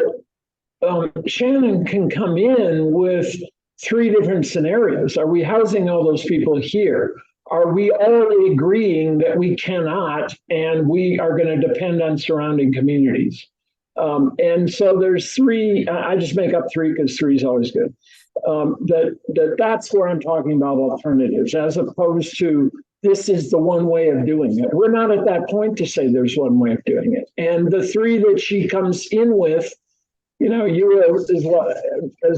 Shannon can come in with 3 different scenarios. Are we housing all those people here? Are we already agreeing that we cannot, and we are going to depend on surrounding communities? And so there's 3, I just make up 3 because 3 is always good. That's where I'm talking about alternatives, as opposed to this is the one way of doing it. We're not at that point to say there's one way of doing it. And the 3 that she comes in with, as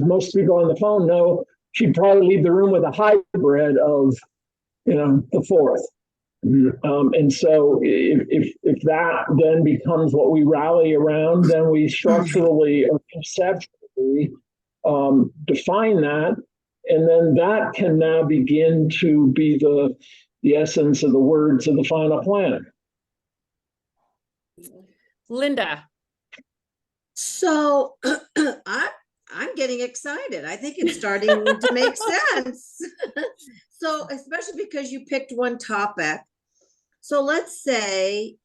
most people on the phone know, she'd probably leave the room with a hybrid of, the 4th. And so if that then becomes what we rally around, then we structurally or conceptually define that, and then that can now begin to be the essence of the words of the final plan. Linda. So I'm getting excited. I think it's starting to make sense. So especially because you picked one topic. So let's say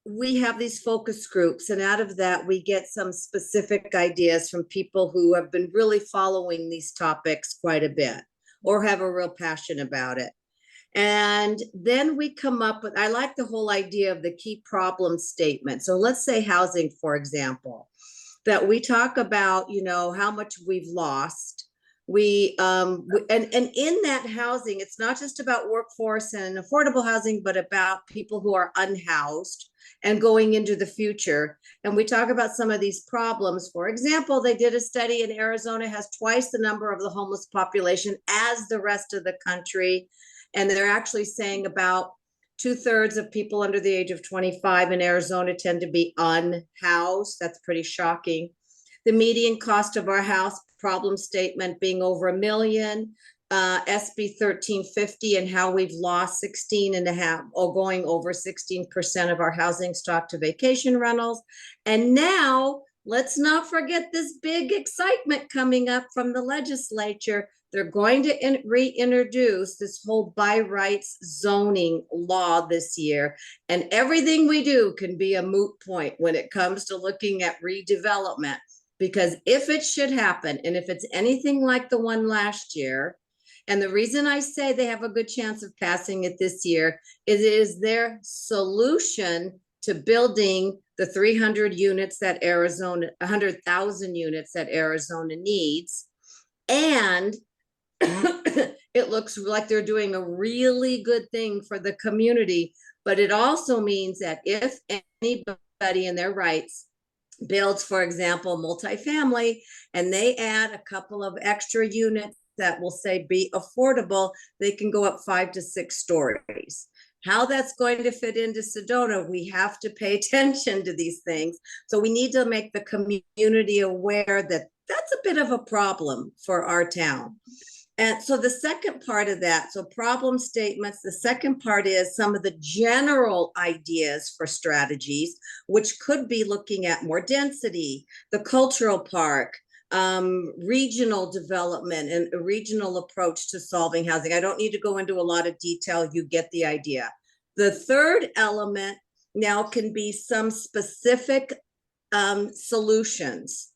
we have these focus groups, and out of that, we get some specific ideas from people who have been really following these topics quite a bit or have a real passion about it. And then we come up with, I like the whole idea of the key problem statement. So let's say housing, for example, that we talk about, you know, how much we've lost. And in that housing, it's not just about workforce and affordable housing, but about people who are unhoused and going into the future. And we talk about some of these problems. For example, they did a study in Arizona has twice the number of the homeless population as the rest of the country. And they're actually saying about 2/3 of people under the age of 25 in Arizona tend to be unhoused. That's pretty shocking. The median cost of our house problem statement being over $1 million, SB 1350, and how we've lost 16.5 or going over 16% of our housing stock to vacation rentals. And now let's not forget this big excitement coming up from the legislature. They're going to reintroduce this whole by rights zoning law this year. And everything we do can be a moot point when it comes to looking at redevelopment. Because if it should happen, and if it's anything like the one last year, and the reason I say they have a good chance of passing it this year is it is their solution to building the 300 units that Arizona, 100,000 units that Arizona needs. And it looks like they're doing a really good thing for the community, but it also means that if anybody in their rights builds, for example, multifamily, and they add a couple of extra units that will say be affordable, they can go up 5 to 6 stories. How that's going to fit into Sedona, we have to pay attention to these things. So we need to make the community aware that that's a bit of a problem for our town. And so the second part of that, so problem statements, the second part is some of the general ideas for strategies, which could be looking at more density, the cultural park, regional development, and a regional approach to solving housing. I don't need to go into a lot of detail. You get the idea. The third element now can be some specific solutions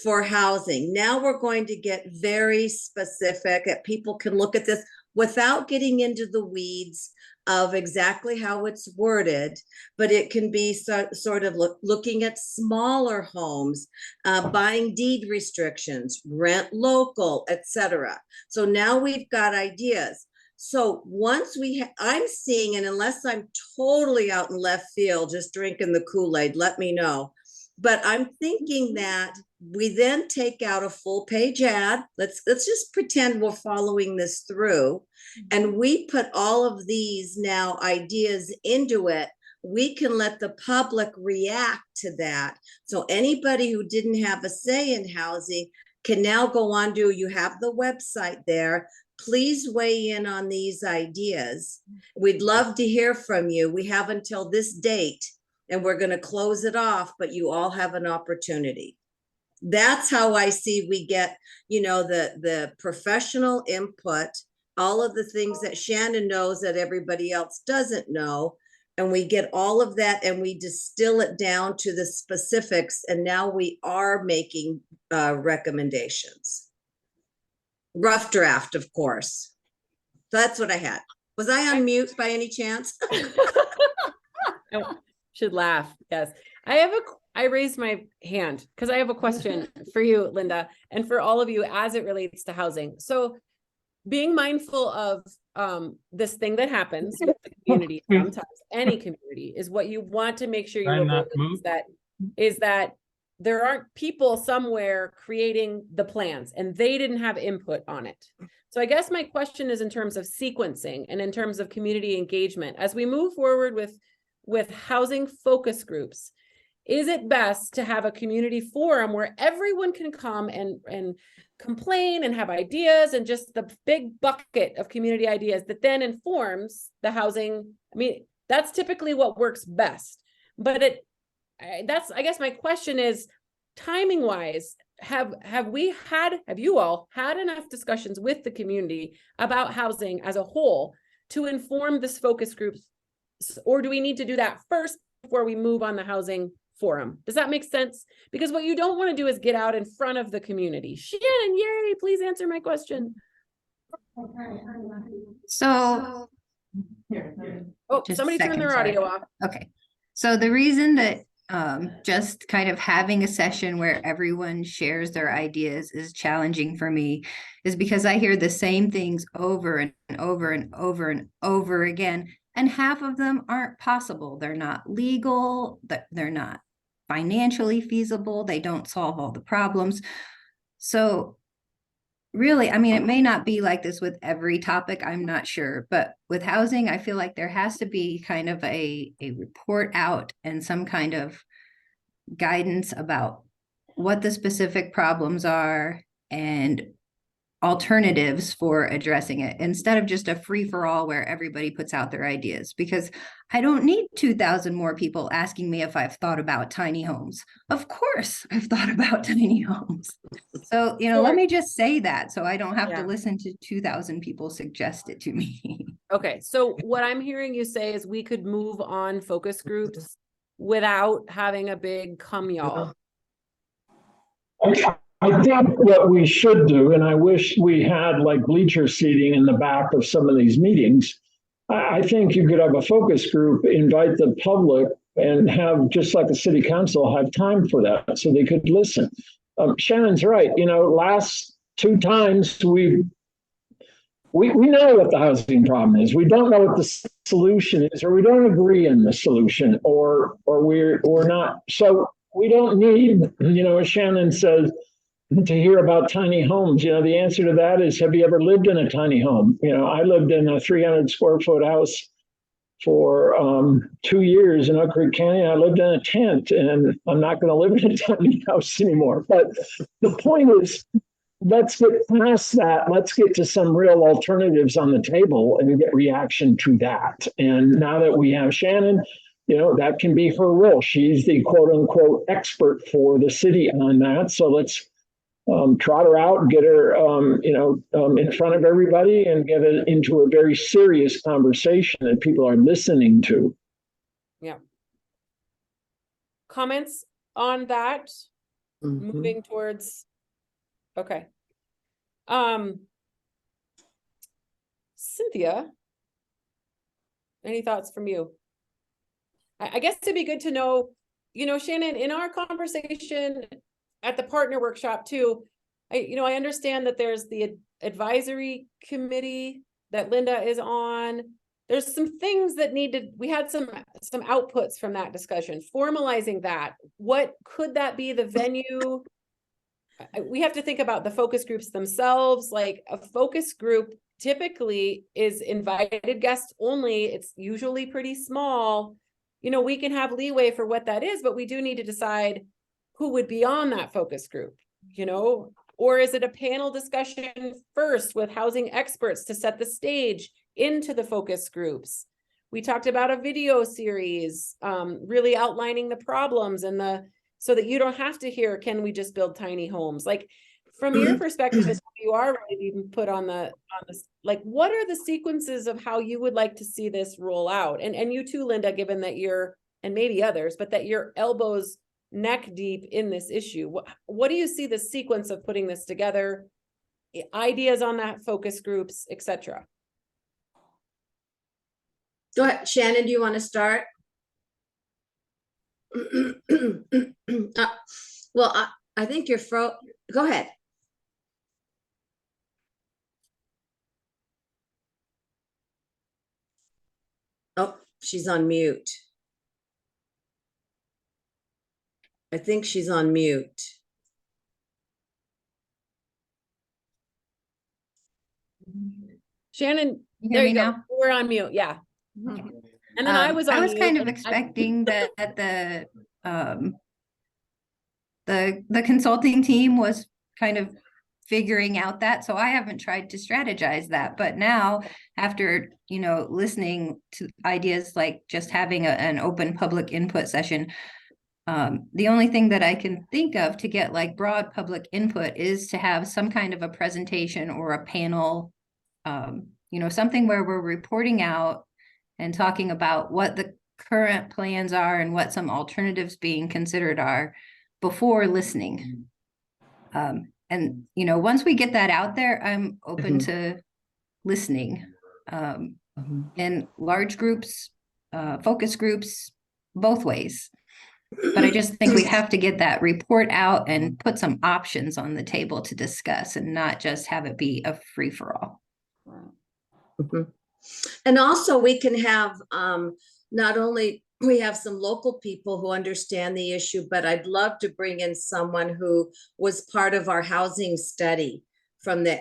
for housing. Now we're going to get very specific that people can look at this without getting into the weeds of exactly how it's worded, but it can be sort of looking at smaller homes, buying deed restrictions, rent local, etc. So now we've got ideas. So once I'm seeing, and unless I'm totally out in left field, just drinking the Kool-Aid, let me know. But I'm thinking that we then take out a full page ad. Let's just pretend we're following this through, and we put all of these now ideas into it. We can let the public react to that. So anybody who didn't have a say in housing can now go on to, you have the website there. Please weigh in on these ideas. We'd love to hear from you. We have until this date, and we're going to close it off, but you all have an opportunity. That's how I see we get, you know, the professional input, all of the things that Shannon knows that everybody else doesn't know. And we get all of that and we distill it down to the specifics. And now we are making recommendations. Rough draft, of course. So that's what I had. Was I on mute by any chance? Should laugh. Yes. I raised my hand because I have a question for you, Linda, and for all of you as it relates to housing. So being mindful of this thing that happens with the community, sometimes any community, is what you want to make sure you avoid is that there aren't people somewhere creating the plans and they didn't have input on it. So I guess my question is in terms of sequencing and in terms of community engagement, as we move forward with housing focus groups, is it best to have a community forum where everyone can come and complain and have ideas, and just the big bucket of community ideas that then informs the housing? I mean, that's typically what works best. But I guess my question is, timing wise, have you all had enough discussions with the community about housing as a whole to inform this focus group? Or do we need to do that first before we move on the housing forum. Does that make sense? Because what you don't want to do is get out in front of the community. Shannon, yay, please answer my question. So Oh, just somebody turn their sorry. audio off. Okay. So the reason that just kind of having a session where everyone shares their ideas is challenging for me is because I hear the same things over and over and over and over again. And half of them aren't possible. They're not legal, they're not financially feasible, they don't solve all the problems. So really, I mean, it may not be like this with every topic, I'm not sure, but with housing, I feel like there has to be kind of a report out and some kind of guidance about what the specific problems are and alternatives for addressing it, instead of just a free-for-all where everybody puts out their ideas, because I don't need 2,000 more people asking me if I've thought about tiny homes. Of course I've thought about tiny homes. So, let me just say that so I don't have to listen to 2,000 people suggest it to me. Okay, so what I'm hearing you say is we could move on focus groups without having a big come y'all. I think what we should do, and I wish we had like bleacher seating in the back of some of these meetings. I think you could have a focus group, invite the public, and have, just like the city council, have time for that so they could listen. Shannon's right. Last 2 times we know what the housing problem is. We don't know what the solution is, or we don't agree on the solution, or we're not. So we don't need, as Shannon says, to hear about tiny homes. The answer to that is, have you ever lived in a tiny home? I lived in a 300 square foot house for 2 years in Oak Creek County. I lived in a tent, and I'm not going to live in a tiny house anymore. But the point is, let's get past that. Let's get to some real alternatives on the table and get reaction to that. And now that we have Shannon, that can be her role. She's the quote unquote expert for the city on that. So let's trot her out and get her, in front of everybody and get it into a very serious conversation that people are listening to. Yeah. Comments on that? Moving towards, okay. Cynthia, any thoughts from you? I guess it'd be good to know, Shannon, in our conversation at the partner workshop too, I understand that there's the advisory committee that Linda is on. There's some things that we had some outputs from that discussion, formalizing that. What could that be, the venue? We have to think about the focus groups themselves. Like a focus group typically is invited guests only. It's usually pretty small. We can have leeway for what that is, but we do need to decide who would be on that focus group, or is it a panel discussion first with housing experts to set the stage into the focus groups? We talked about a video series, really outlining the problems and so that you don't have to hear, can we just build tiny homes? Like from your perspective, as you are ready to put on this, like what are the sequences of how you would like to see this roll out? And you too, Linda, given that and maybe others, but that your elbows neck deep in this issue. What do you see the sequence of putting this together? Ideas on that, focus groups, etc. Go ahead, Shannon, do you want to start? Well, I think you're go ahead. Oh, she's on mute. I think she's on mute. Shannon, there you go. Now? We're on mute. Yeah. Okay. And then I was kind of expecting that the consulting team was kind of figuring out that. So I haven't tried to strategize that. But now after, listening to ideas like just having an open public input session, the only thing that I can think of to get like broad public input is to have some kind of a presentation or a panel, something where we're reporting out and talking about what the current plans are and what some alternatives being considered are before listening. And, you know, once we get that out there, I'm open to listening. In large groups, focus groups, both ways. But I just think we have to get that report out and put some options on the table to discuss and not just have it be a free-for-all. And also we can have, not only we have some local people who understand the issue, but I'd love to bring in someone who was part of our housing study from the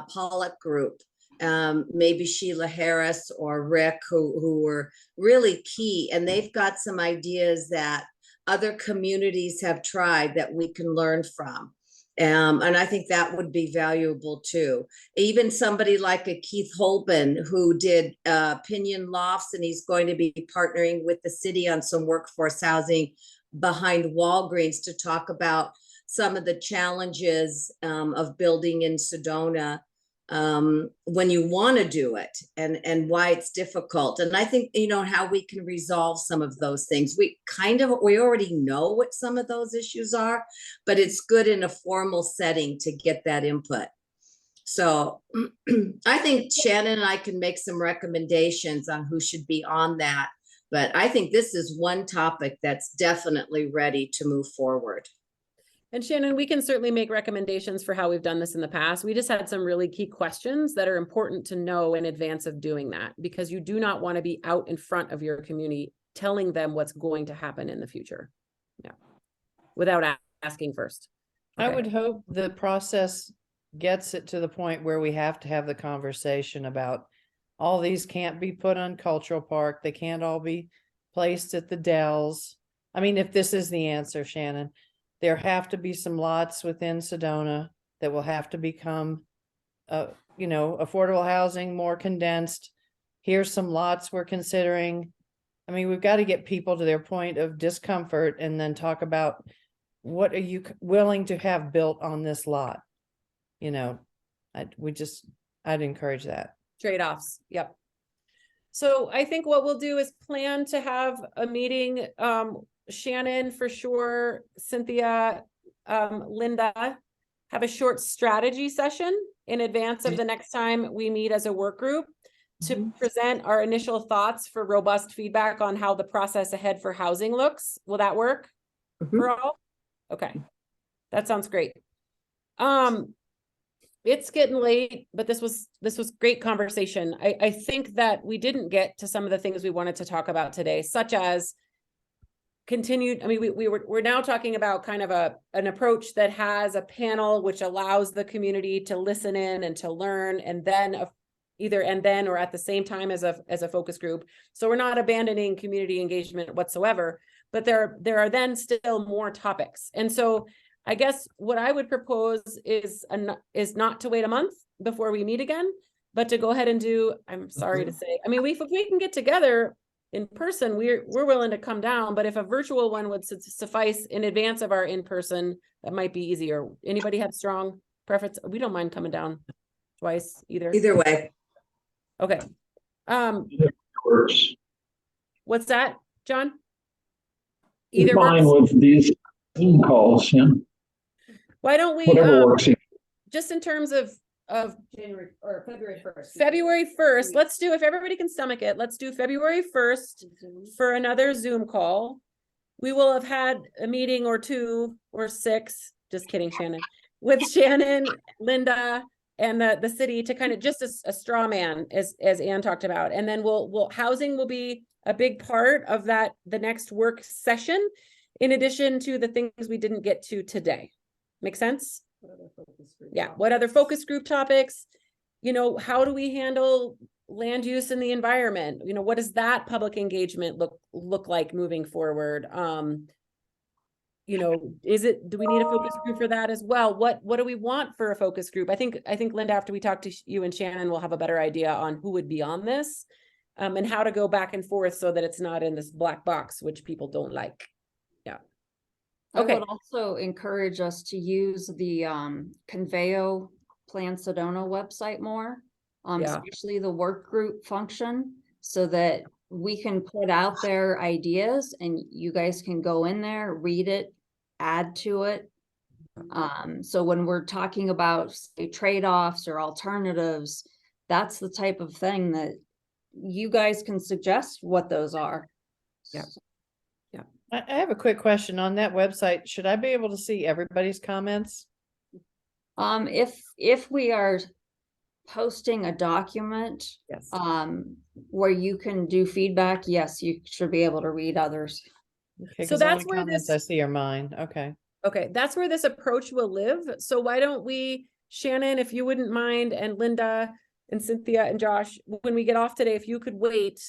Pollock group. Maybe Sheila Harris or Rick, who were really key, and they've got some ideas that other communities have tried that we can learn from. And I think that would be valuable too. Even somebody like a Keith Holben, who did Pinion Lofts, and he's going to be partnering with the city on some workforce housing behind Walgreens to talk about some of the challenges of building in Sedona when you want to do it, and why it's difficult. And I think, you know, how we can resolve some of those things. We already know what some of those issues are, but it's good in a formal setting to get that input. So I think Shannon and I can make some recommendations on who should be on that. But I think this is one topic that's definitely ready to move forward. And Shannon, we can certainly make recommendations for how we've done this in the past. We just had some really key questions that are important to know in advance of doing that, because you do not want to be out in front of your community telling them what's going to happen in the future. Yeah. Without asking first. I would hope the process gets it to the point where we have to have the conversation about all these can't be put on Cultural Park. They can't all be placed at the Dells. I mean, if this is the answer, Shannon, there have to be some lots within Sedona that will have to become, you know, affordable housing, more condensed. Here's some lots we're considering. I mean, we've got to get people to their point of discomfort and then talk about what are you willing to have built on this lot? You know, I'd encourage that. Trade-offs. Yep. So I think what we'll do is plan to have a meeting, Shannon for sure, Cynthia, Linda, have a short strategy session in advance of the next time we meet as a work group to present our initial thoughts for robust feedback on how the process ahead for housing looks. Will that work for all? Okay, that sounds great. It's getting late, but this was great conversation. I think that we didn't get to some of the things we wanted to talk about today, such as continued. I mean, we're now talking about kind of an approach that has a panel which allows the community to listen in and to learn, and then either and then or at the same time as a focus group. So we're not abandoning community engagement whatsoever, but there are then still more topics. And so I guess what I would propose is not to wait a month before we meet again, but to go ahead and do, I'm sorry to say, I mean, if we can get together in person, we're willing to come down, but if a virtual one would suffice in advance of our in-person, that might be easier. Anybody have strong preference? We don't mind coming down twice either. Either way. Okay. What's that, John? Either fine with these Zoom calls, yeah. Why don't we, whatever works. Just in terms of January or February 1st. February 1st, let's do, if everybody can stomach it, let's do February 1st for another Zoom call. We will have had a meeting or 2 or 6, just kidding, Shannon, with Shannon, Linda, and the city to kind of just a straw man, as Ann talked about. And then housing will be a big part of that, the next work session, in addition to the things we didn't get to today. Make sense? Yeah. What other focus group topics? You know, how do we handle land use in the environment? You know, what does that public engagement look like moving forward? You know, do we need a focus group for that as well? What do we want for a focus group? I think Linda, after we talk to you and Shannon, we'll have a better idea on who would be on this, and how to go back and forth so that it's not in this black box, which people don't like. Yeah. Okay. I would also encourage us to use the Conveo Plan Sedona website more, Yeah. especially the work group function, so that we can put out their ideas and you guys can go in there, read it, add to it. So when we're talking about say, trade-offs or alternatives, that's the type of thing that you guys can suggest what those are. Yeah. I have a quick question on that website. Should I be able to see everybody's comments? If we are posting a document, yes, where you can do feedback, yes, you should be able to read others. Okay, So 'cause the that's only where comments this- I see are mine. Okay. Okay, that's where this approach will live. So why don't we, Shannon, if you wouldn't mind, and Linda and Cynthia and Josh, when we get off today, if you could wait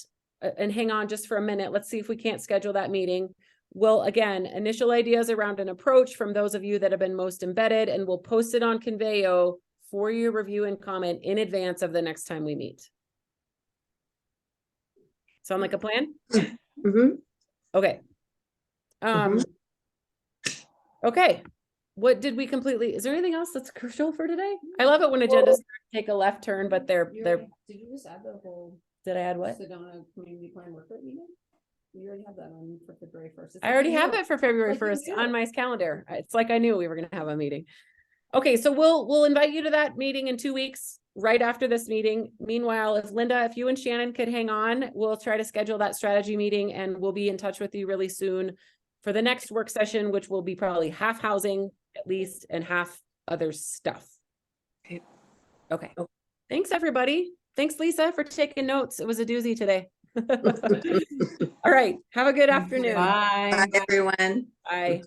and hang on just for a minute, let's see if we can't schedule that meeting. We'll, again, initial ideas around an approach from those of you that have been most embedded, and we'll post it on Conveyo for your review and comment in advance of the next time we meet. Sound like a plan? Okay. Okay. What did we completely, is there anything else that's crucial for today? I love it when agendas take a left turn, but they're, Did you just add the whole did I add what? Sedona Community Plan Work Group meeting? You already have that on for February 1st. I already have it for February Like you 1st do. on my calendar. It's like I knew we were gonna have a meeting. Okay, so we'll invite you to that meeting in 2 weeks, right after this meeting. Meanwhile, if Linda, if you and Shannon could hang on, we'll try to schedule that strategy meeting and we'll be in touch with you really soon for the next work session, which will be probably half housing at least and half other stuff. Okay. Thanks, everybody. Thanks, Lisa, for taking notes. It was a doozy today. All right. Have a good afternoon. Bye. Bye, everyone. Bye.